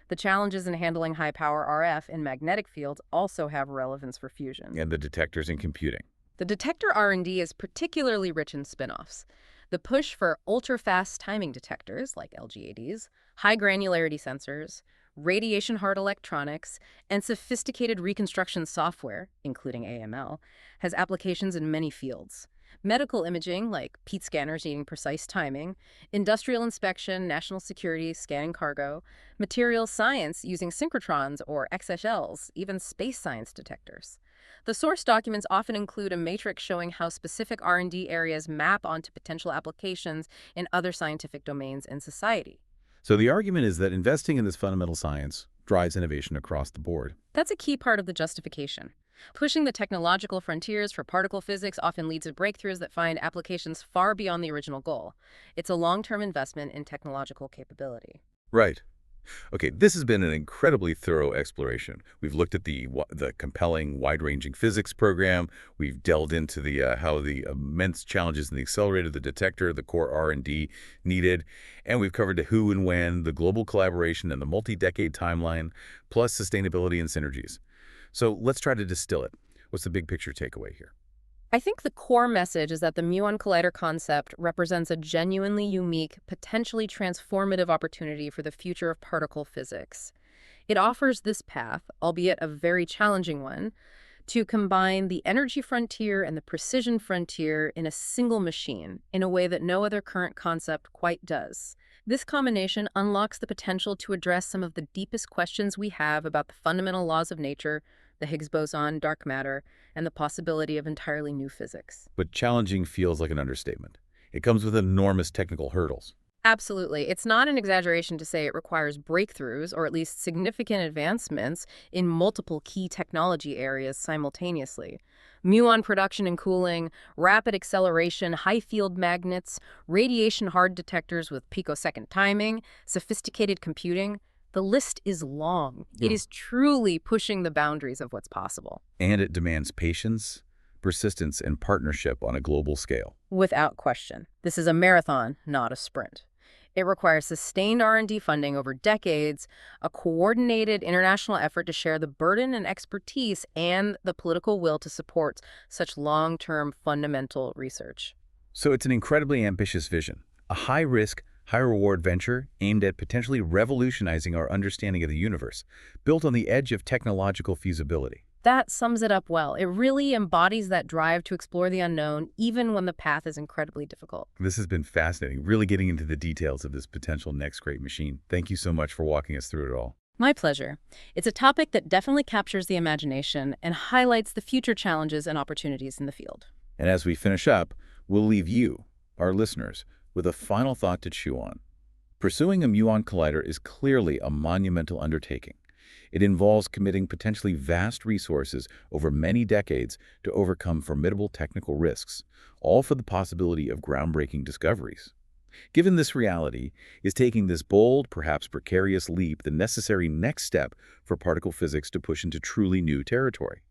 The challenges in handling high-power RF in magnetic fields also have relevance for fusion. And the detectors in computing. The detector R&D is particularly rich in spin-offs. The push for ultra-fast timing detectors, like LGADs, high-granularity sensors, radiation-hard electronics, and sophisticated reconstruction software, including AML, has applications in many fields. Medical imaging, like PET scanners needing precise timing, industrial inspection, national security, scanning cargo, materials science using synchrotrons or XSLs, even space science detectors. The source documents often include a matrix showing how specific R&D areas map onto potential applications in other scientific domains and society. So the argument is that investing in this fundamental science, drives innovation across the board. That's a key part of the justification. Pushing the technological frontiers for particle physics often leads to breakthroughs that find applications far beyond the original goal. It's a long-term investment in technological capability. Right. Okay, this has been an incredibly thorough exploration. We've looked at the compelling, wide-ranging physics program. We've delved into how the immense challenges in the accelerator, the detector, the core R&D needed, and we've covered the who and when, the global collaboration, and the multi-decade timeline, plus sustainability and synergies. So let's try to distill it. What's the big picture takeaway here? I think the core message is that the Muon Collider concept represents a genuinely unique, potentially transformative opportunity for the future of particle physics. It offers this path, albeit a very challenging one, to combine the energy frontier and the precision frontier in a single machine in a way that no other current concept quite does. This combination unlocks the potential to address some of the deepest questions we have about the fundamental laws of nature, the Higgs boson, dark matter, and the possibility of entirely new physics. But challenging feels like an understatement. It comes with enormous technical hurdles. Absolutely. It's not an exaggeration to say it requires breakthroughs, or at least significant advancements, in multiple key technology areas simultaneously. Muon production and cooling, rapid acceleration, high field magnets, radiation-hard detectors with picosecond timing, sophisticated computing. The list is long. Yeah. It is truly pushing the boundaries of what's possible. And it demands patience, persistence, and partnership on a global scale. Without question. This is a marathon, not a sprint. It requires sustained R&D funding over decades, a coordinated international effort to share the burden and expertise, and the political will to support such long-term fundamental research. So it's an incredibly ambitious vision, a high-risk, high-reward venture aimed at potentially revolutionizing our understanding of the universe, built on the edge of technological feasibility. That sums it up well. It really embodies that drive to explore the unknown, even when the path is incredibly difficult. This has been fascinating, really getting into the details of this potential next great machine. Thank you so much for walking us through it all. My pleasure. It's a topic that definitely captures the imagination and highlights the future challenges and opportunities in the field. And as we finish up, we'll leave you, our listeners, with a final thought to chew on. Pursuing a muon collider is clearly a monumental undertaking. It involves committing potentially vast resources over many decades to overcome formidable technical risks, all for the possibility of groundbreaking discoveries. Given this reality, is taking this bold, perhaps precarious leap the necessary next step for particle physics to push into truly new territory?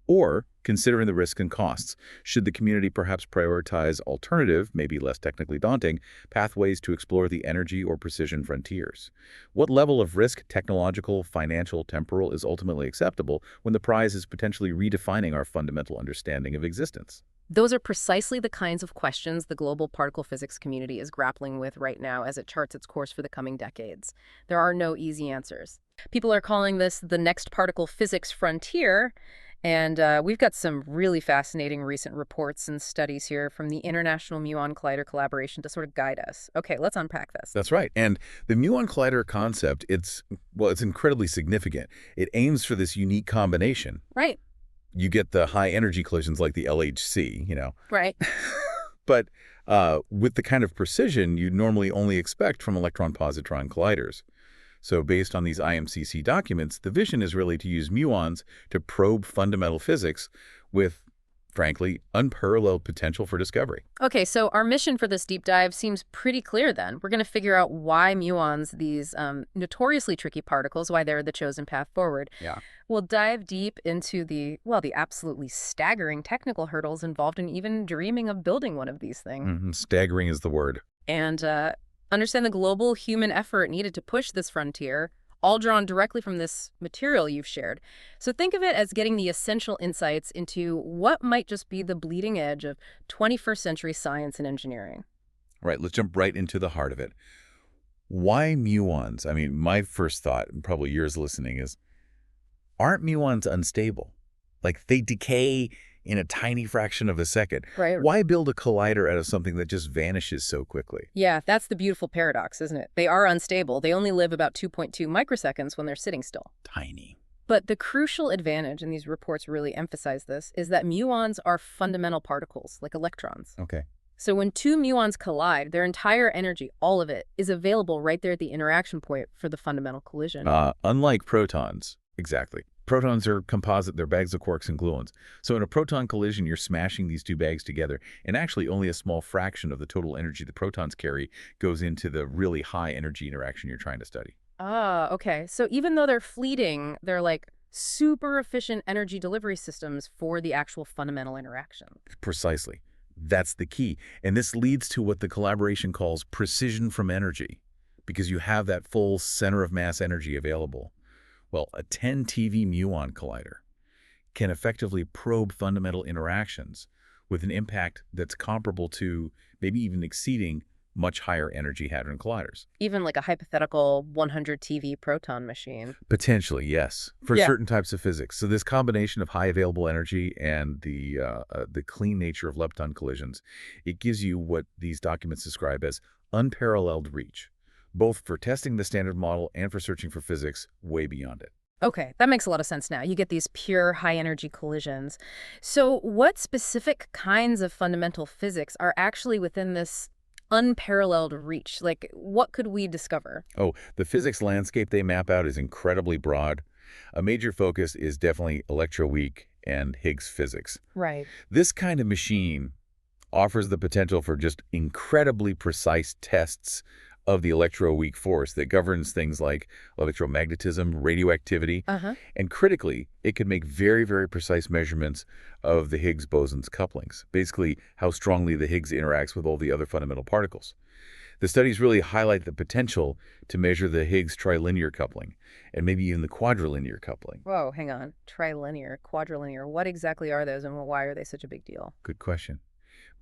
Or, considering the risks and costs, should the community perhaps prioritize alternative, maybe less technically daunting, pathways to explore the energy or precision frontiers? What level of risk, technological, financial, temporal, is ultimately acceptable when the prize is potentially redefining our fundamental understanding of existence? Those are precisely the kinds of questions the global particle physics community is grappling with right now as it charts its course for the coming decades. There are no easy answers. People are calling this the next particle physics frontier, and we've got some really fascinating recent reports and studies here from the International Muon Collider collaboration to sort of guide us. Okay, let's unpack this. That's right. And the muon collider concept, it's incredibly significant. It aims for this unique combination. Right. You get the high energy collisions like the LHC, Right. but with the kind of precision you normally only expect from electron-positron colliders. So based on these IMCC documents, the vision is really to use muons to probe fundamental physics with, frankly, unparalleled potential for discovery. Okay, so our mission for this deep dive seems pretty clear then. We're going to figure out why muons, these notoriously tricky particles, why they're the chosen path forward. Yeah. We'll dive deep into the absolutely staggering technical hurdles involved in even dreaming of building one of these things. Staggering is the word. And understand the global human effort needed to push this frontier, all drawn directly from this material you've shared. So think of it as getting the essential insights into what might just be the bleeding edge of 21st century science and engineering. All right, let's jump right into the heart of it. Why muons? I mean, my first thought, and probably yours listening, is, aren't muons unstable? Like, they decay in a tiny fraction of a second. Right. Why build a collider out of something that just vanishes so quickly? Yeah, that's the beautiful paradox, isn't it? They are unstable. They only live about 2.2 microseconds when they're sitting still. Tiny. But the crucial advantage, and these reports really emphasize this, is that muons are fundamental particles, like electrons. Okay. So when two muons collide, their entire energy, all of it, is available right there at the interaction point for the fundamental collision. Unlike protons, exactly. Protons are composite, they're bags of quarks and gluons. So in a proton collision, you're smashing these two bags together, and actually only a small fraction of the total energy the protons carry goes into the really high energy interaction you're trying to study. Ah, okay. So even though they're fleeting, they're like super efficient energy delivery systems for the actual fundamental interaction. Precisely. That's the key. And this leads to what the collaboration calls precision from energy, because you have that full center of mass energy available. Well, a 10 TeV muon collider can effectively probe fundamental interactions with an impact that's comparable to, maybe even exceeding, much higher energy hadron colliders. Even like a hypothetical 100 TeV proton machine. Potentially, yes, for Yeah. certain types of physics. So this combination of high available energy and the clean nature of lepton collisions, it gives you what these documents describe as unparalleled reach, both for testing the standard model and for searching for physics way beyond it. Okay, that makes a lot of sense now. You get these pure high-energy collisions. So what specific kinds of fundamental physics are actually within this unparalleled reach? Like, what could we discover? Oh, the physics landscape they map out is incredibly broad. A major focus is definitely electroweak and Higgs physics. Right. This kind of machine offers the potential for just incredibly precise tests of the electroweak force that governs things like electromagnetism, radioactivity, Uh-huh. and critically, it can make very, very precise measurements of the Higgs boson's couplings, basically how strongly the Higgs interacts with all the other fundamental particles. The studies really highlight the potential to measure the Higgs trilinear coupling and maybe even the quadrilinear coupling. Whoa, hang on. Trilinear, quadrilinear. What exactly are those and why are they such a big deal? Good question.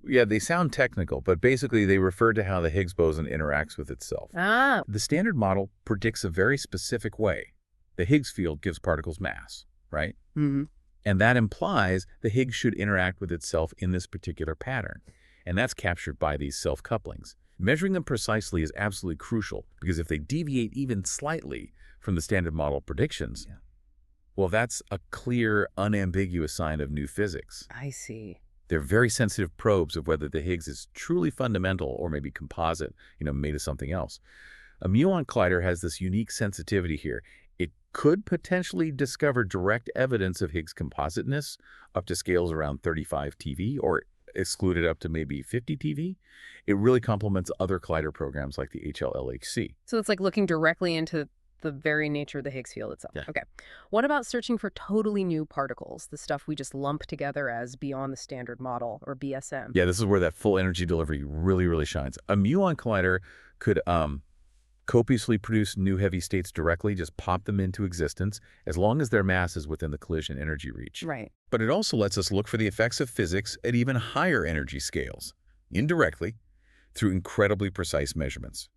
Yeah, they sound technical, but basically they refer to how the Higgs boson interacts with itself. Ah, The standard model predicts a very specific way. The Higgs field gives particles mass, right? mm-hmm. And that implies the Higgs should interact with itself in this particular pattern. And that's captured by these self-couplings. Measuring them precisely is absolutely crucial, because if they deviate even slightly from the standard model predictions, well, that's a clear, unambiguous sign of new physics. I see. They're very sensitive probes of whether the Higgs is truly fundamental or maybe composite, made of something else. A muon collider has this unique sensitivity here. It could potentially discover direct evidence of Higgs compositeness up to scales around 35 TeV or exclude it up to maybe 50 TeV. It really complements other collider programs like the HL-LHC. So it's like looking directly into the very nature of the Higgs field itself. Yeah. Okay. What about searching for totally new particles, the stuff we just lump together as beyond the standard model, or BSM? Yeah, this is where that full energy delivery really, really shines. A muon collider could copiously produce new heavy states directly, just pop them into existence, as long as their mass is within the collision energy reach. Right. But it also lets us look for the effects of physics at even higher energy scales, indirectly, through incredibly precise measurements.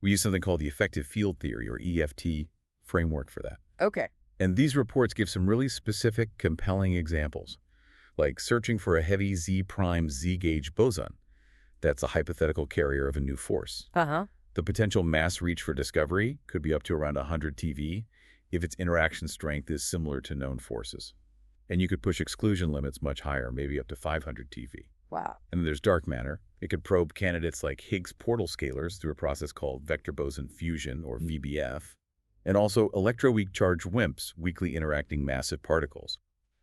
We use something called the effective field theory, or EFT, framework for that. Okay. And these reports give some really specific, compelling examples, like searching for a heavy Z-prime Z-gauge boson that's a hypothetical carrier of a new force. Uh-huh. The potential mass reach for discovery could be up to around 100 TeV if its interaction strength is similar to known forces. And you could push exclusion limits much higher, maybe up to 500 TeV. Wow. And then there's dark matter. It could probe candidates like Higgs portal scalars through a process called vector boson fusion, or VBF, and also electroweak charged WIMPs, weakly interacting massive particles,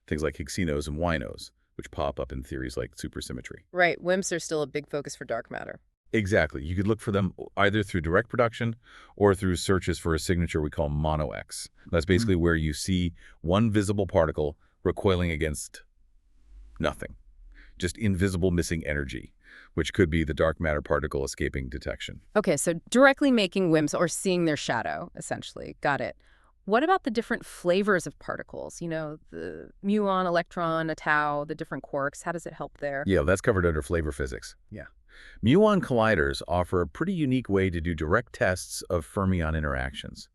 things like Higksinos and winos, which pop up in theories like supersymmetry. Right. WIMPs are still a big focus for dark matter. Exactly. You could look for them either through direct production or through searches for a signature we call mono-X. That's basically where you see one visible particle recoiling against nothing, just invisible missing energy, which could be the dark matter particle escaping detection. Okay, so directly making WIMPs or seeing their shadow, essentially. Got it. What about the different flavors of particles? You know, the muon, electron, a tau, the different quarks. How does it help there? Yeah, that's covered under flavor physics. Yeah. Muon colliders offer a pretty unique way to do direct tests of fermion interactions.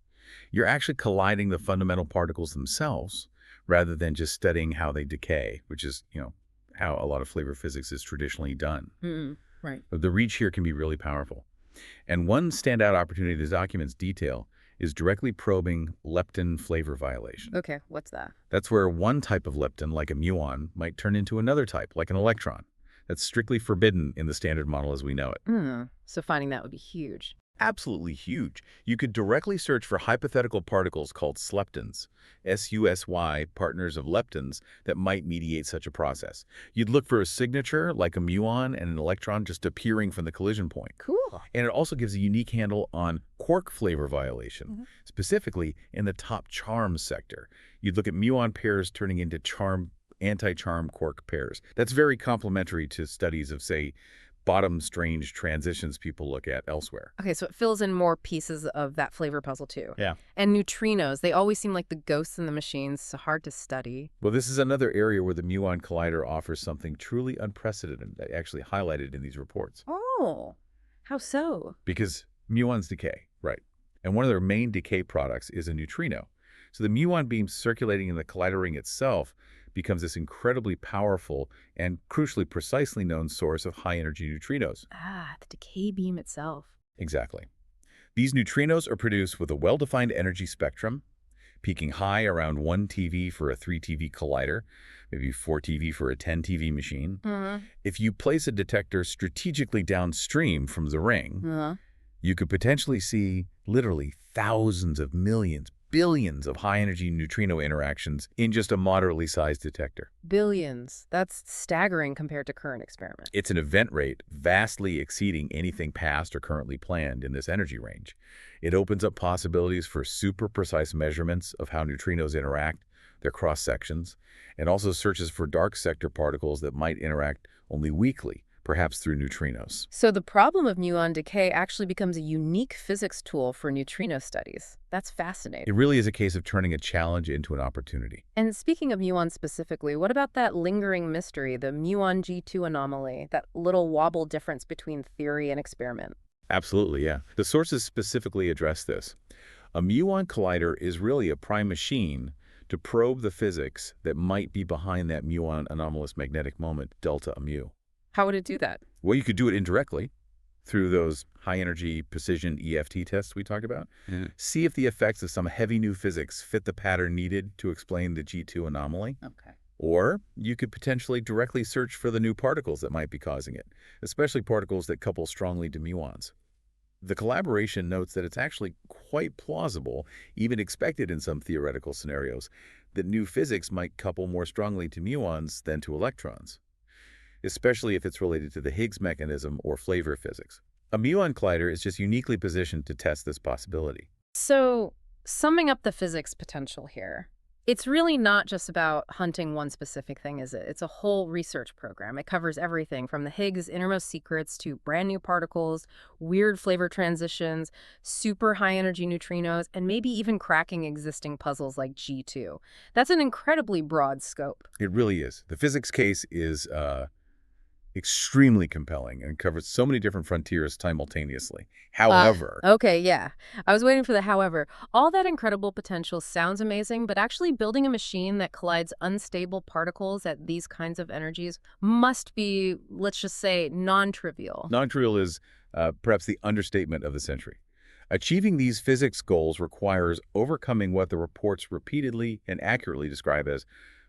You're actually colliding the fundamental particles themselves rather than just studying how they decay, which is, how a lot of flavor physics is traditionally done. Right. The reach here can be really powerful. And one standout opportunity the documents detail is directly probing lepton flavor violation. Okay, what's that? That's where one type of lepton, like a muon, might turn into another type, like an electron. That's strictly forbidden in the standard model as we know it. So finding that would be huge. Absolutely huge. You could directly search for hypothetical particles called sleptons, SUSY, partners of leptons, that might mediate such a process. You'd look for a signature, like a muon and an electron just appearing from the collision point. Cool. And it also gives a unique handle on quark flavor violation, specifically in the top charm sector. You'd look at muon pairs turning into anti-charm quark pairs. That's very complementary to studies of, say, bottom strange transitions people look at elsewhere. Okay, so it fills in more pieces of that flavor puzzle too. Yeah. And neutrinos, they always seem like the ghosts in the machines, so hard to study. Well, this is another area where the Muon Collider offers something truly unprecedented, actually highlighted in these reports. Oh, how so? Because muons decay, right? And one of their main decay products is a neutrino. So the muon beam circulating in the collider ring itself becomes this incredibly powerful and crucially precisely known source of high-energy neutrinos. Ah, the decay beam itself. Exactly. These neutrinos are produced with a well-defined energy spectrum, peaking high around 1 TeV for a 3 TeV collider, maybe 4 TeV for a 10 TeV machine. If you place a detector strategically downstream from the ring, you could potentially see literally thousands of millions, billions of high-energy neutrino interactions in just a moderately sized detector. Billions. That's staggering compared to current experiments. It's an event rate vastly exceeding anything past or currently planned in this energy range. It opens up possibilities for super precise measurements of how neutrinos interact, their cross-sections, and also searches for dark sector particles that might interact only weakly, perhaps through neutrinos. So the problem of muon decay actually becomes a unique physics tool for neutrino studies. That's fascinating. It really is a case of turning a challenge into an opportunity. And speaking of muons specifically, what about that lingering mystery, the muon G2 anomaly, that little wobble difference between theory and experiment? Absolutely, yeah. The sources specifically address this. A muon collider is really a prime machine to probe the physics that might be behind that muon anomalous magnetic moment, delta mu. How would it do that? Well, you could do it indirectly through those high-energy precision EFT tests we talked about. See if the effects of some heavy new physics fit the pattern needed to explain the G2 anomaly. Okay. Or you could potentially directly search for the new particles that might be causing it, especially particles that couple strongly to muons. The collaboration notes that it's actually quite plausible, even expected in some theoretical scenarios, that new physics might couple more strongly to muons than to electrons, especially if it's related to the Higgs mechanism or flavor physics. A muon collider is just uniquely positioned to test this possibility. So, summing up the physics potential here, it's really not just about hunting one specific thing, is it? It's a whole research program. It covers everything from the Higgs' innermost secrets to brand new particles, weird flavor transitions, super high-energy neutrinos, and maybe even cracking existing puzzles like G2. That's an incredibly broad scope. It really is. The physics case is extremely compelling and covers so many different frontiers simultaneously. However... Okay, yeah. I was waiting for the however. All that incredible potential sounds amazing, but actually building a machine that collides unstable particles at these kinds of energies must be, let's just say, non-trivial. Non-trivial is perhaps the understatement of the century. Achieving these physics goals requires overcoming what the reports repeatedly and accurately describe as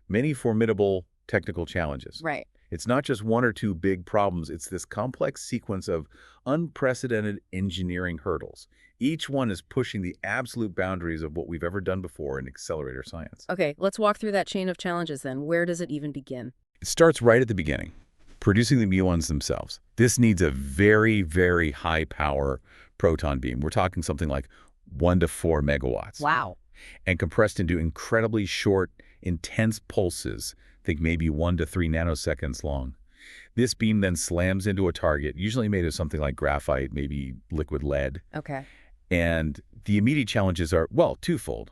many formidable technical challenges. Right. It's not just one or two big problems. It's this complex sequence of unprecedented engineering hurdles. Each one is pushing the absolute boundaries of what we've ever done before in accelerator science. Okay, let's walk through that chain of challenges then. Where does it even begin? It starts right at the beginning, producing the muons themselves. This needs a very, very high power proton beam. We're talking something like 1 to 4 megawatts. Wow. And compressed into incredibly short, intense pulses, think maybe 1 to 3 nanoseconds long. This beam then slams into a target, usually made of something like graphite, maybe liquid lead. Okay. And the immediate challenges are, well, twofold.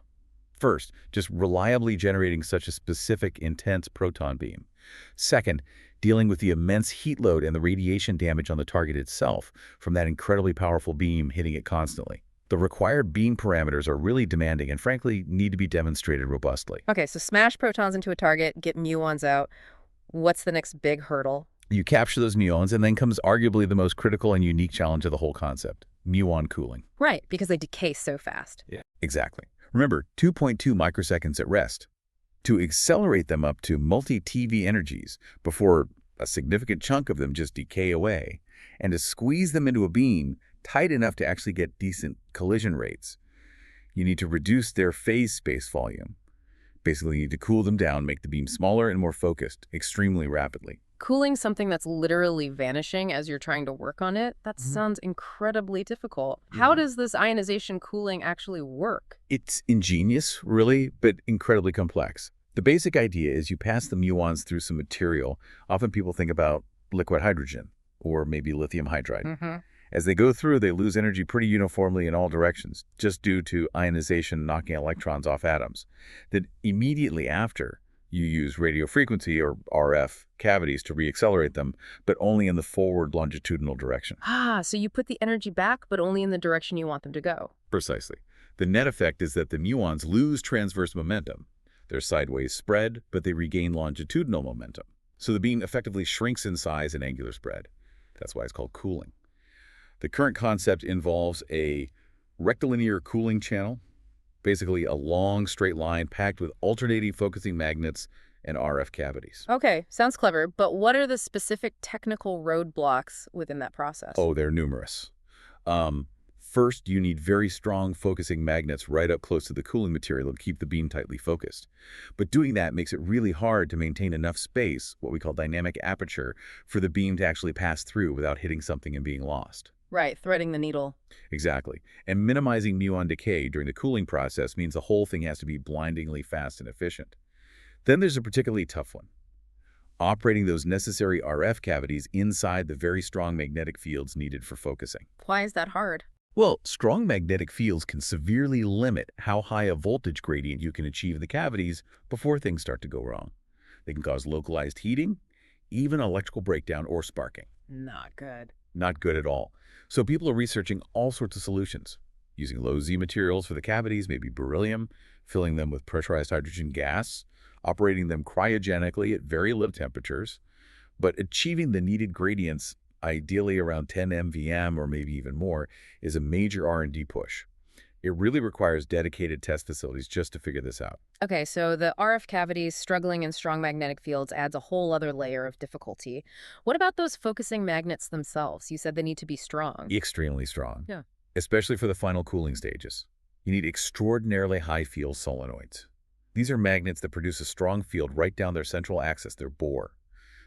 First, just reliably generating such a specific, intense proton beam. Second, dealing with the immense heat load and the radiation damage on the target itself from that incredibly powerful beam hitting it constantly. The required beam parameters are really demanding and frankly need to be demonstrated robustly. Okay, so smash protons into a target, get muons out. What's the next big hurdle? You capture those muons, and then comes arguably the most critical and unique challenge of the whole concept, muon cooling. Right, because they decay so fast. Yeah, exactly. Remember, 2.2 microseconds at rest. To accelerate them up to multi-TeV energies before a significant chunk of them just decay away, and to squeeze them into a beam tight enough to actually get decent collision rates, you need to reduce their phase space volume. Basically, you need to cool them down, make the beam smaller and more focused, extremely rapidly. Cooling something that's literally vanishing as you're trying to work on it, that sounds incredibly difficult. How does this ionization cooling actually work? It's ingenious, really, but incredibly complex. The basic idea is you pass the muons through some material. Often people think about liquid hydrogen or maybe lithium hydride. As they go through, they lose energy pretty uniformly in all directions, just due to ionization knocking electrons off atoms. Then immediately after, you use radio frequency or RF cavities to reaccelerate them, but only in the forward longitudinal direction. So you put the energy back, but only in the direction you want them to go. Precisely. The net effect is that the muons lose transverse momentum. They're sideways spread, but they regain longitudinal momentum. So the beam effectively shrinks in size and angular spread. That's why it's called cooling. The current concept involves a rectilinear cooling channel, basically a long straight line packed with alternating focusing magnets and RF cavities. Okay, sounds clever, but what are the specific technical roadblocks within that process? Oh, they're numerous. First, you need very strong focusing magnets right up close to the cooling material to keep the beam tightly focused. But doing that makes it really hard to maintain enough space, what we call dynamic aperture, for the beam to actually pass through without hitting something and being lost. Right, threading the needle. Exactly. And minimizing muon decay during the cooling process means the whole thing has to be blindingly fast and efficient. Then there's a particularly tough one. Operating those necessary RF cavities inside the very strong magnetic fields needed for focusing. Why is that hard? Well, strong magnetic fields can severely limit how high a voltage gradient you can achieve in the cavities before things start to go wrong. They can cause localized heating, even electrical breakdown or sparking. Not good. Not good at all. So people are researching all sorts of solutions, using low Z materials for the cavities, maybe beryllium, filling them with pressurized hydrogen gas, operating them cryogenically at very low temperatures, but achieving the needed gradients, ideally around 10 MVM or maybe even more, is a major R&D push. It really requires dedicated test facilities just to figure this out. Okay, so the RF cavities struggling in strong magnetic fields adds a whole other layer of difficulty. What about those focusing magnets themselves? You said they need to be strong. Extremely strong. Yeah. Especially for the final cooling stages. You need extraordinarily high field solenoids. These are magnets that produce a strong field right down their central axis, their bore.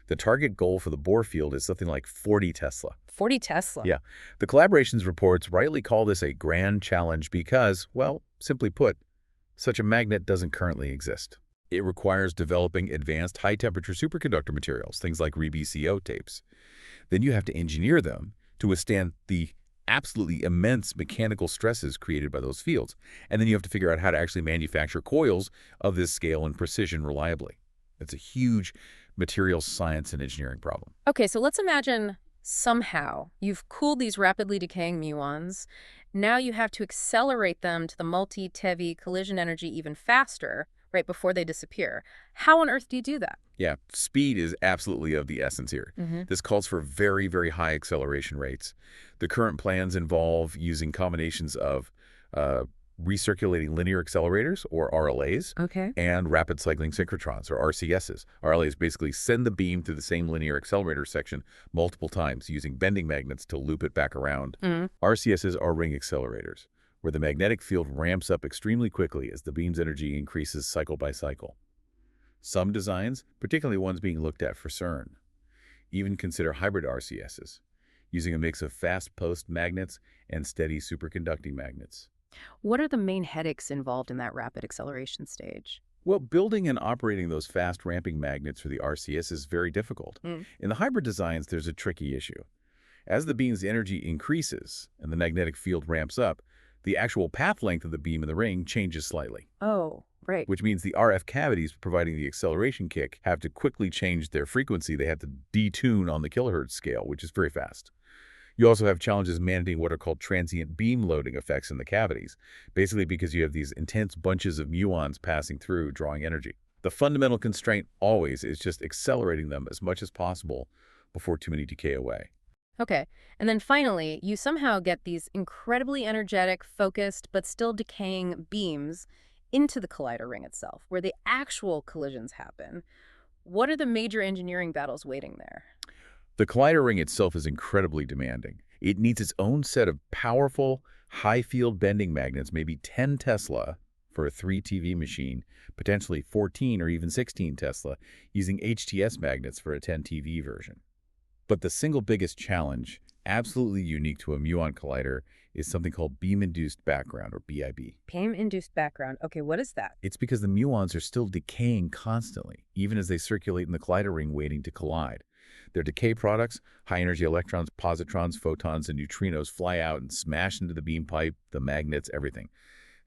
The target goal for the Bohr field is something like 40 Tesla. 40 Tesla? Yeah. The collaboration's reports rightly call this a grand challenge because, well, simply put, such a magnet doesn't currently exist. It requires developing advanced high-temperature superconductor materials, things like ReBCO tapes. Then you have to engineer them to withstand the absolutely immense mechanical stresses created by those fields. And then you have to figure out how to actually manufacture coils of this scale and precision reliably. It's a huge materials science and engineering problem. Okay, so let's imagine somehow you've cooled these rapidly decaying muons. Now you have to accelerate them to the multi-TeV collision energy even faster, right before they disappear. How on earth do you do that? Yeah, speed is absolutely of the essence here. This calls for very, very high acceleration rates. The current plans involve using combinations of recirculating linear accelerators, or RLAs, and rapid cycling synchrotrons, or RCSs. RLAs basically send the beam through the same linear accelerator section multiple times using bending magnets to loop it back around. RCSs are ring accelerators, where the magnetic field ramps up extremely quickly as the beam's energy increases cycle by cycle. Some designs, particularly ones being looked at for CERN, even consider hybrid RCSs, using a mix of fast post magnets and steady superconducting magnets. What are the main headaches involved in that rapid acceleration stage? Well, building and operating those fast ramping magnets for the RCS is very difficult. In the hybrid designs, there's a tricky issue. As the beam's energy increases and the magnetic field ramps up, the actual path length of the beam in the ring changes slightly. Oh, right. Which means the RF cavities providing the acceleration kick have to quickly change their frequency. They have to detune on the kilohertz scale, which is very fast. You also have challenges managing what are called transient beam loading effects in the cavities, basically because you have these intense bunches of muons passing through, drawing energy. The fundamental constraint always is just accelerating them as much as possible before too many decay away. Okay, and then finally, you somehow get these incredibly energetic, focused, but still decaying beams into the collider ring itself, where the actual collisions happen. What are the major engineering battles waiting there? The collider ring itself is incredibly demanding. It needs its own set of powerful, high-field bending magnets, maybe 10 Tesla for a 3 TV machine, potentially 14 or even 16 Tesla, using HTS magnets for a 10 TV version. But the single biggest challenge, absolutely unique to a muon collider, is something called beam-induced background, or BIB. Beam-induced background. Okay, what is that? It's because the muons are still decaying constantly, even as they circulate in the collider ring waiting to collide. Their decay products, high-energy electrons, positrons, photons, and neutrinos fly out and smash into the beam pipe, the magnets, everything.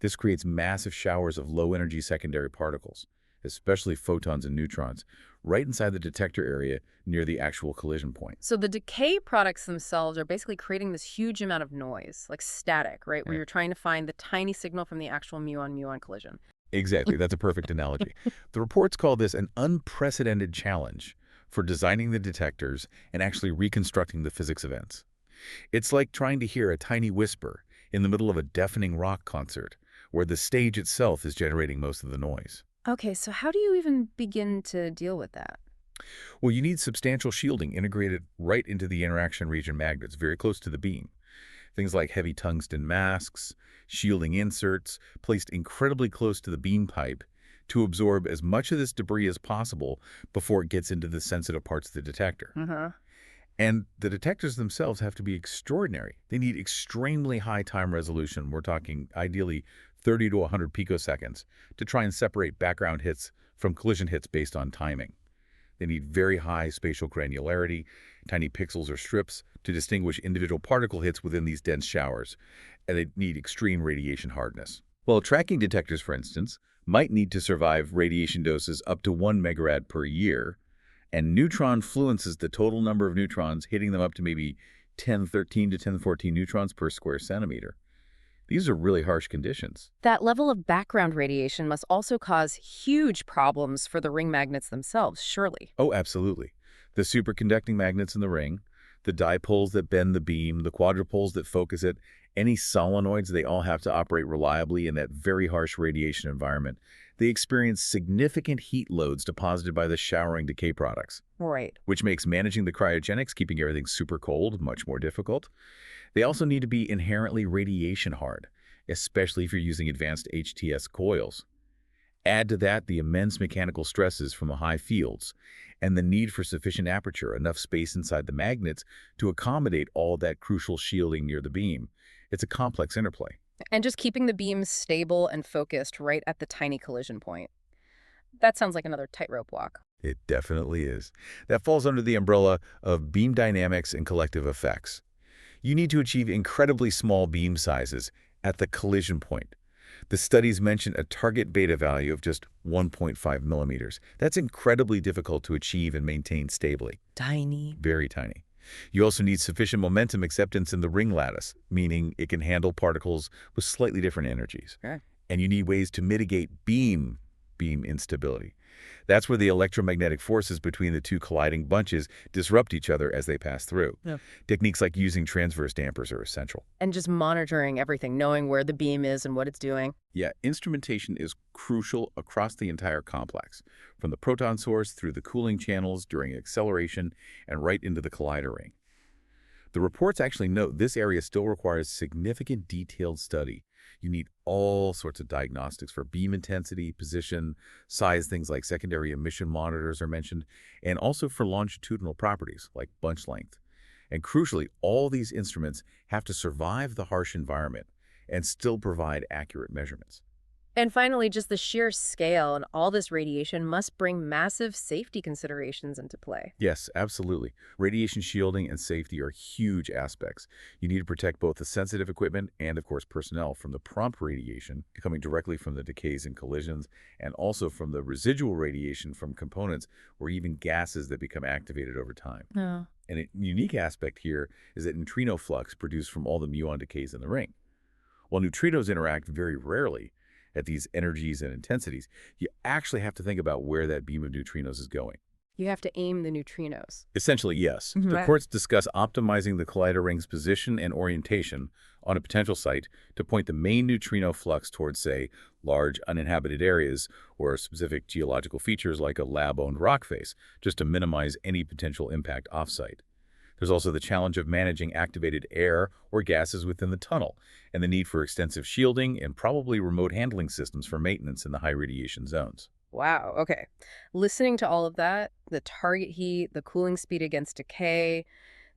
This creates massive showers of low-energy secondary particles, especially photons and neutrons, right inside the detector area near the actual collision point. So the decay products themselves are basically creating this huge amount of noise, like static, right? Where Yeah. you're trying to find the tiny signal from the actual muon-muon collision. Exactly, that's a perfect analogy. The reports call this an unprecedented challenge for designing the detectors and actually reconstructing the physics events. It's like trying to hear a tiny whisper in the middle of a deafening rock concert, where the stage itself is generating most of the noise. Okay, so how do you even begin to deal with that? Well, you need substantial shielding integrated right into the interaction region magnets, very close to the beam. Things like heavy tungsten masks, shielding inserts, placed incredibly close to the beam pipe to absorb as much of this debris as possible before it gets into the sensitive parts of the detector. Uh-huh. And the detectors themselves have to be extraordinary. They need extremely high time resolution. We're talking ideally 30 to 100 picoseconds to try and separate background hits from collision hits based on timing. They need very high spatial granularity, tiny pixels or strips to distinguish individual particle hits within these dense showers, and they need extreme radiation hardness. Well, tracking detectors, for instance, might need to survive radiation doses up to 1 megarad per year, and neutron fluences the total number of neutrons, hitting them up to maybe 1013 to 1014 neutrons per square centimeter. These are really harsh conditions. That level of background radiation must also cause huge problems for the ring magnets themselves, surely. Oh, absolutely. The superconducting magnets in the ring, the dipoles that bend the beam, the quadrupoles that focus it, any solenoids, they all have to operate reliably in that very harsh radiation environment. They experience significant heat loads deposited by the showering decay products, Right. which makes managing the cryogenics, keeping everything super cold, much more difficult. They also need to be inherently radiation hard, especially if you're using advanced HTS coils. Add to that the immense mechanical stresses from the high fields and the need for sufficient aperture, enough space inside the magnets to accommodate all that crucial shielding near the beam. It's a complex interplay. And just keeping the beams stable and focused right at the tiny collision point. That sounds like another tightrope walk. It definitely is. That falls under the umbrella of beam dynamics and collective effects. You need to achieve incredibly small beam sizes at the collision point. The studies mention a target beta value of just 1.5 millimeters. That's incredibly difficult to achieve and maintain stably. Tiny. Very tiny. You also need sufficient momentum acceptance in the ring lattice, meaning it can handle particles with slightly different energies. Okay. And you need ways to mitigate beam instability. That's where the electromagnetic forces between the two colliding bunches disrupt each other as they pass through. Yeah. Techniques like using transverse dampers are essential. And just monitoring everything, knowing where the beam is and what it's doing. Yeah, instrumentation is crucial across the entire complex, from the proton source through the cooling channels during acceleration and right into the collider ring. The reports actually note this area still requires significant detailed study. You need all sorts of diagnostics for beam intensity, position, size. Things like secondary emission monitors are mentioned, and also for longitudinal properties like bunch length. And crucially, all these instruments have to survive the harsh environment and still provide accurate measurements. And finally, just the sheer scale and all this radiation must bring massive safety considerations into play. Yes, absolutely. Radiation shielding and safety are huge aspects. You need to protect both the sensitive equipment and, of course, personnel from the prompt radiation coming directly from the decays and collisions, and also from the residual radiation from components or even gases that become activated over time. Oh. And a unique aspect here is that neutrino flux produced from all the muon decays in the ring. While neutrinos interact very rarely at these energies and intensities, you actually have to think about where that beam of neutrinos is going. You have to aim the neutrinos. Essentially, yes. The Right. courts discuss optimizing the collider ring's position and orientation on a potential site to point the main neutrino flux towards, say, large uninhabited areas or specific geological features like a lab-owned rock face, just to minimize any potential impact off-site. There's also the challenge of managing activated air or gases within the tunnel, and the need for extensive shielding and probably remote handling systems for maintenance in the high radiation zones. Wow, okay. Listening to all of that, the target heat, the cooling speed against decay,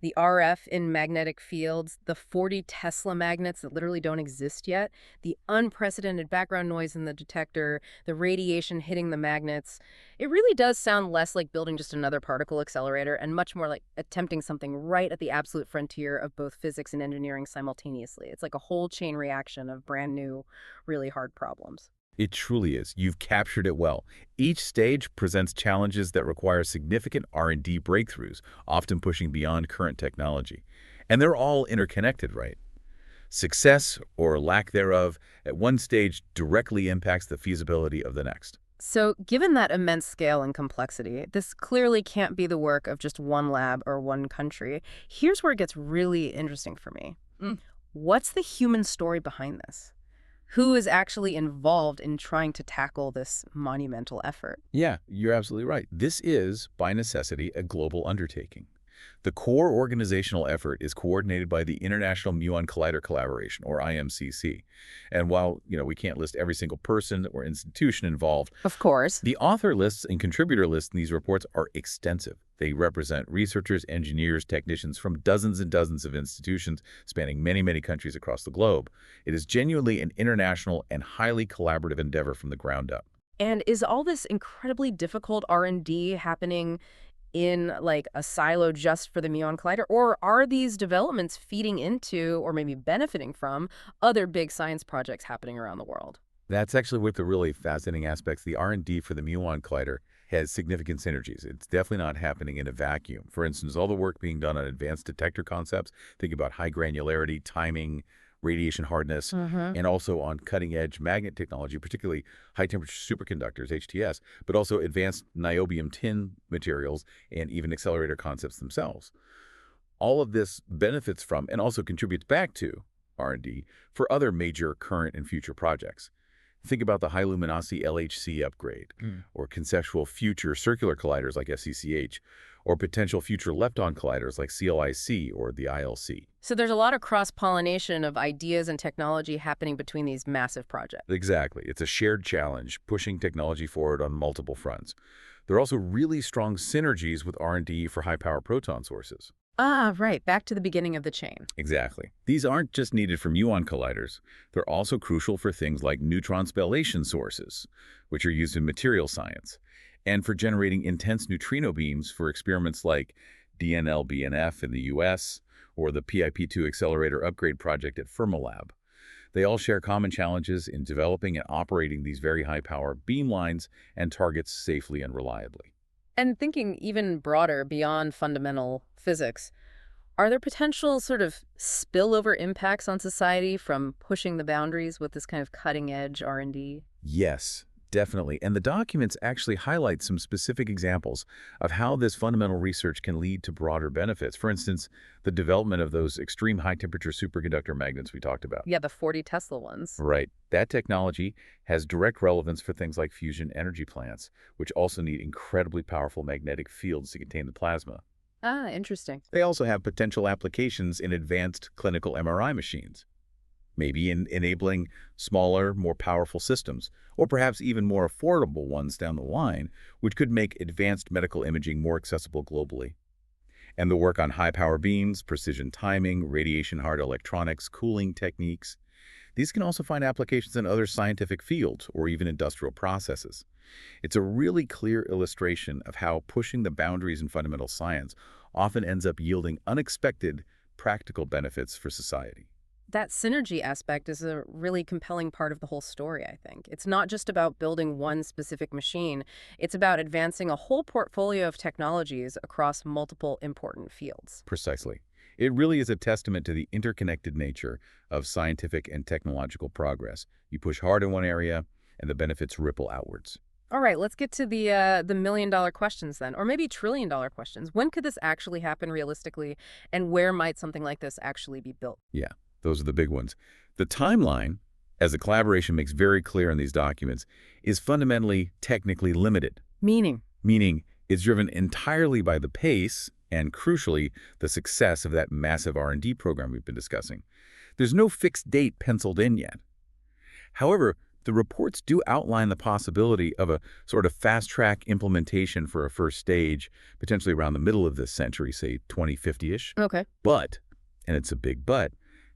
the RF in magnetic fields, the 40 Tesla magnets that literally don't exist yet, the unprecedented background noise in the detector, the radiation hitting the magnets. It really does sound less like building just another particle accelerator and much more like attempting something right at the absolute frontier of both physics and engineering simultaneously. It's like a whole chain reaction of brand new, really hard problems. It truly is. You've captured it well. Each stage presents challenges that require significant R&D breakthroughs, often pushing beyond current technology. And they're all interconnected, right? Success, or lack thereof, at one stage directly impacts the feasibility of the next. So, given that immense scale and complexity, this clearly can't be the work of just one lab or one country. Here's where it gets really interesting for me. What's the human story behind this? Who is actually involved in trying to tackle this monumental effort? Yeah, you're absolutely right. This is, by necessity, a global undertaking. The core organizational effort is coordinated by the International Muon Collider Collaboration, or IMCC. And while, we can't list every single person or institution involved, Of course. the author lists and contributor lists in these reports are extensive. They represent researchers, engineers, technicians from dozens and dozens of institutions spanning many, many countries across the globe. It is genuinely an international and highly collaborative endeavor from the ground up. And is all this incredibly difficult R&D happening in like a silo just for the Muon Collider, or are these developments feeding into or maybe benefiting from other big science projects happening around the world? That's actually one of the really fascinating aspects. The R&D for the Muon Collider has significant synergies. It's definitely not happening in a vacuum. For instance, all the work being done on advanced detector concepts, think about high granularity, timing, radiation hardness, and also on cutting-edge magnet technology, particularly high-temperature superconductors, HTS, but also advanced niobium tin materials and even accelerator concepts themselves. All of this benefits from and also contributes back to R&D for other major current and future projects. Think about the high luminosity LHC upgrade, or conceptual future circular colliders like SCCH, or potential future lepton colliders like CLIC or the ILC. So there's a lot of cross-pollination of ideas and technology happening between these massive projects. Exactly. It's a shared challenge, pushing technology forward on multiple fronts. There are also really strong synergies with R&D for high-power proton sources. Ah, right. Back to the beginning of the chain. Exactly. These aren't just needed for muon colliders. They're also crucial for things like neutron spallation sources, which are used in material science, and for generating intense neutrino beams for experiments like DNL-BNF in the US or the PIP-2 Accelerator upgrade project at Fermilab. They all share common challenges in developing and operating these very high-power beamlines and targets safely and reliably. And thinking even broader beyond fundamental physics, are there potential sort of spillover impacts on society from pushing the boundaries with this kind of cutting-edge R&D? Yes, definitely. And the documents actually highlight some specific examples of how this fundamental research can lead to broader benefits. For instance, the development of those extreme high-temperature superconductor magnets we talked about. Yeah, the 40 Tesla ones. Right. That technology has direct relevance for things like fusion energy plants, which also need incredibly powerful magnetic fields to contain the plasma. Ah, interesting. They also have potential applications in advanced clinical MRI machines, maybe in enabling smaller, more powerful systems, or perhaps even more affordable ones down the line, which could make advanced medical imaging more accessible globally. And the work on high-power beams, precision timing, radiation-hard electronics, cooling techniques, these can also find applications in other scientific fields or even industrial processes. It's a really clear illustration of how pushing the boundaries in fundamental science often ends up yielding unexpected practical benefits for society. That synergy aspect is a really compelling part of the whole story, I think. It's not just about building one specific machine. It's about advancing a whole portfolio of technologies across multiple important fields. Precisely. It really is a testament to the interconnected nature of scientific and technological progress. You push hard in one area, and the benefits ripple outwards. All right, let's get to the million-dollar questions then, or maybe trillion-dollar questions. When could this actually happen realistically, and where might something like this actually be built? Yeah, those are the big ones. The timeline, as the collaboration makes very clear in these documents, is fundamentally technically limited, Meaning? meaning it's driven entirely by the pace and, crucially, the success of that massive R&D program we've been discussing. There's no fixed date penciled in yet. However, the reports do outline the possibility of a sort of fast-track implementation for a first stage, potentially around the middle of this century, say 2050-ish. Okay. But, and it's a big but,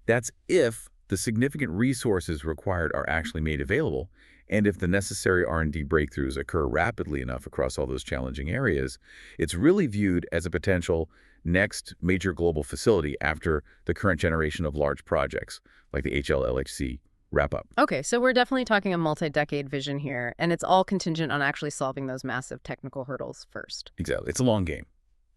that's if the significant resources required are actually made available, and if the necessary R&D breakthroughs occur rapidly enough across all those challenging areas. It's really viewed as a potential next major global facility after the current generation of large projects, like the HL-LHC wrap up. Okay, so we're definitely talking a multi-decade vision here, and it's all contingent on actually solving those massive technical hurdles first. Exactly. It's a long game.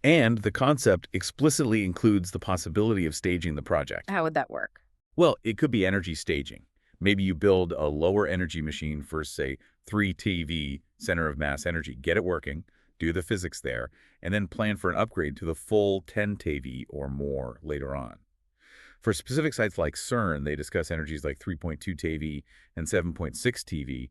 And the concept explicitly includes the possibility of staging the project. How would that work? Well, it could be energy staging. Maybe you build a lower energy machine for, say, 3 TeV, center of mass energy, get it working, do the physics there, and then plan for an upgrade to the full 10 TeV or more later on. For specific sites like CERN, they discuss energies like 3.2 TeV and 7.6 TeV,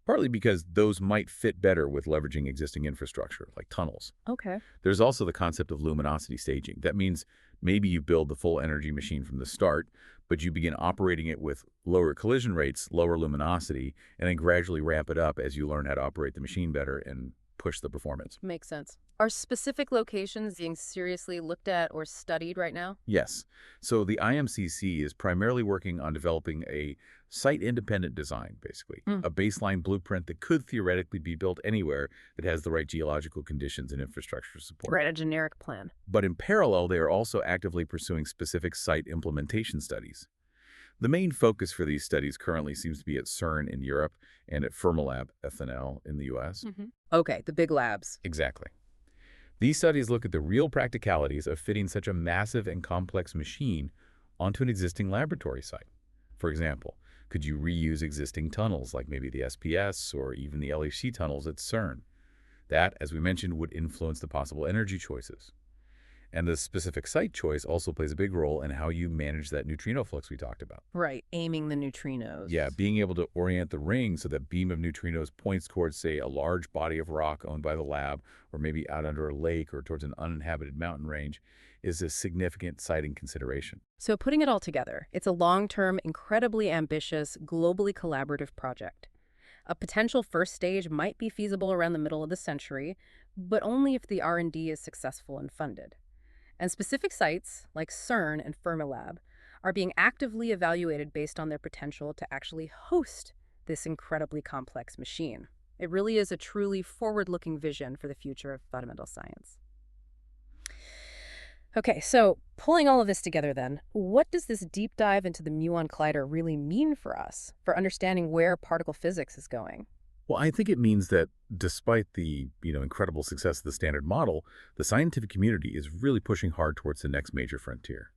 partly because those might fit better with leveraging existing infrastructure, like tunnels. Okay. There's also the concept of luminosity staging. That means maybe you build the full energy machine from the start, but you begin operating it with lower collision rates, lower luminosity, and then gradually ramp it up as you learn how to operate the machine better and push the performance. Makes sense. Are specific locations being seriously looked at or studied right now? Yes. So the IMCC is primarily working on developing a site-independent design, basically, a baseline blueprint that could theoretically be built anywhere that has the right geological conditions and infrastructure support. Right, a generic plan. But in parallel, they are also actively pursuing specific site implementation studies. The main focus for these studies currently seems to be at CERN in Europe and at Fermilab, FNL, in the US. Okay, the big labs. Exactly. These studies look at the real practicalities of fitting such a massive and complex machine onto an existing laboratory site. For example, could you reuse existing tunnels like maybe the SPS or even the LHC tunnels at CERN? That, as we mentioned, would influence the possible energy choices. And the specific site choice also plays a big role in how you manage that neutrino flux we talked about. Right, aiming the neutrinos. Yeah, being able to orient the ring so that beam of neutrinos points towards, say, a large body of rock owned by the lab, or maybe out under a lake or towards an uninhabited mountain range, is a significant siting consideration. So putting it all together, it's a long-term, incredibly ambitious, globally collaborative project. A potential first stage might be feasible around the middle of the century, but only if the R&D is successful and funded. And specific sites, like CERN and Fermilab, are being actively evaluated based on their potential to actually host this incredibly complex machine. It really is a truly forward-looking vision for the future of fundamental science. Okay, so pulling all of this together then, what does this deep dive into the Muon Collider really mean for us, for understanding where particle physics is going? Well, I think it means that despite the incredible success of the Standard Model, the scientific community is really pushing hard towards the next major frontier.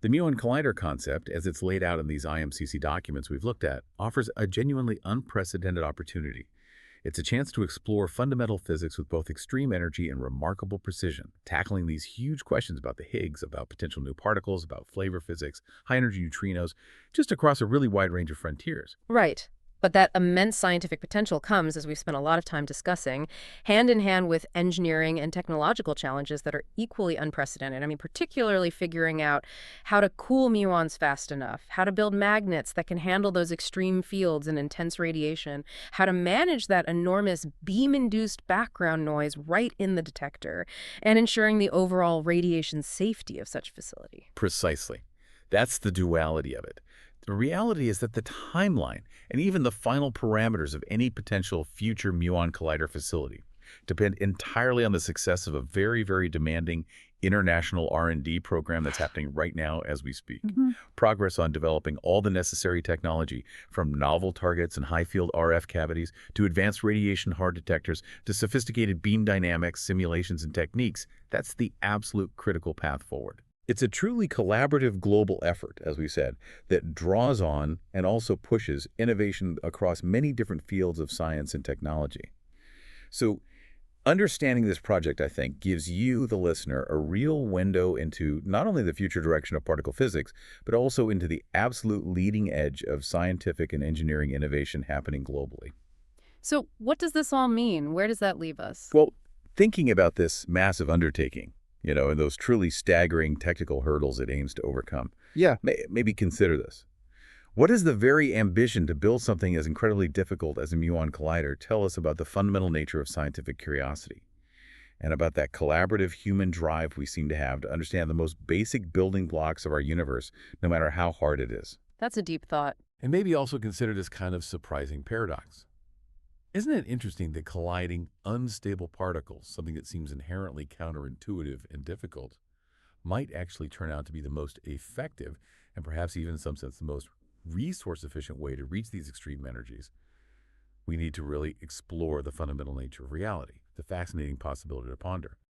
The Muon Collider concept, as it's laid out in these IMCC documents we've looked at, offers a genuinely unprecedented opportunity. It's a chance to explore fundamental physics with both extreme energy and remarkable precision, tackling these huge questions about the Higgs, about potential new particles, about flavor physics, high-energy neutrinos, just across a really wide range of frontiers. Right. But that immense scientific potential comes, as we've spent a lot of time discussing, hand in hand with engineering and technological challenges that are equally unprecedented. I mean, particularly figuring out how to cool muons fast enough, how to build magnets that can handle those extreme fields and intense radiation, how to manage that enormous beam-induced background noise right in the detector, and ensuring the overall radiation safety of such facility. Precisely. That's the duality of it. The reality is that the timeline and even the final parameters of any potential future Muon Collider facility depend entirely on the success of a very, very demanding international R&D program that's happening right now as we speak. Progress on developing all the necessary technology, from novel targets and high-field RF cavities to advanced radiation-hard detectors to sophisticated beam dynamics, simulations, and techniques, that's the absolute critical path forward. It's a truly collaborative global effort, as we said, that draws on and also pushes innovation across many different fields of science and technology. So understanding this project, I think, gives you, the listener, a real window into not only the future direction of particle physics, but also into the absolute leading edge of scientific and engineering innovation happening globally. So what does this all mean? Where does that leave us? Well, thinking about this massive undertaking, and those truly staggering technical hurdles it aims to overcome, Yeah. maybe consider this. What does the very ambition to build something as incredibly difficult as a muon collider tell us about the fundamental nature of scientific curiosity and about that collaborative human drive we seem to have to understand the most basic building blocks of our universe, no matter how hard it is? That's a deep thought. And maybe also consider this kind of surprising paradox. Isn't it interesting that colliding unstable particles, something that seems inherently counterintuitive and difficult, might actually turn out to be the most effective and perhaps even in some sense the most resource-efficient way to reach these extreme energies? We need to really explore the fundamental nature of reality, the fascinating possibility to ponder.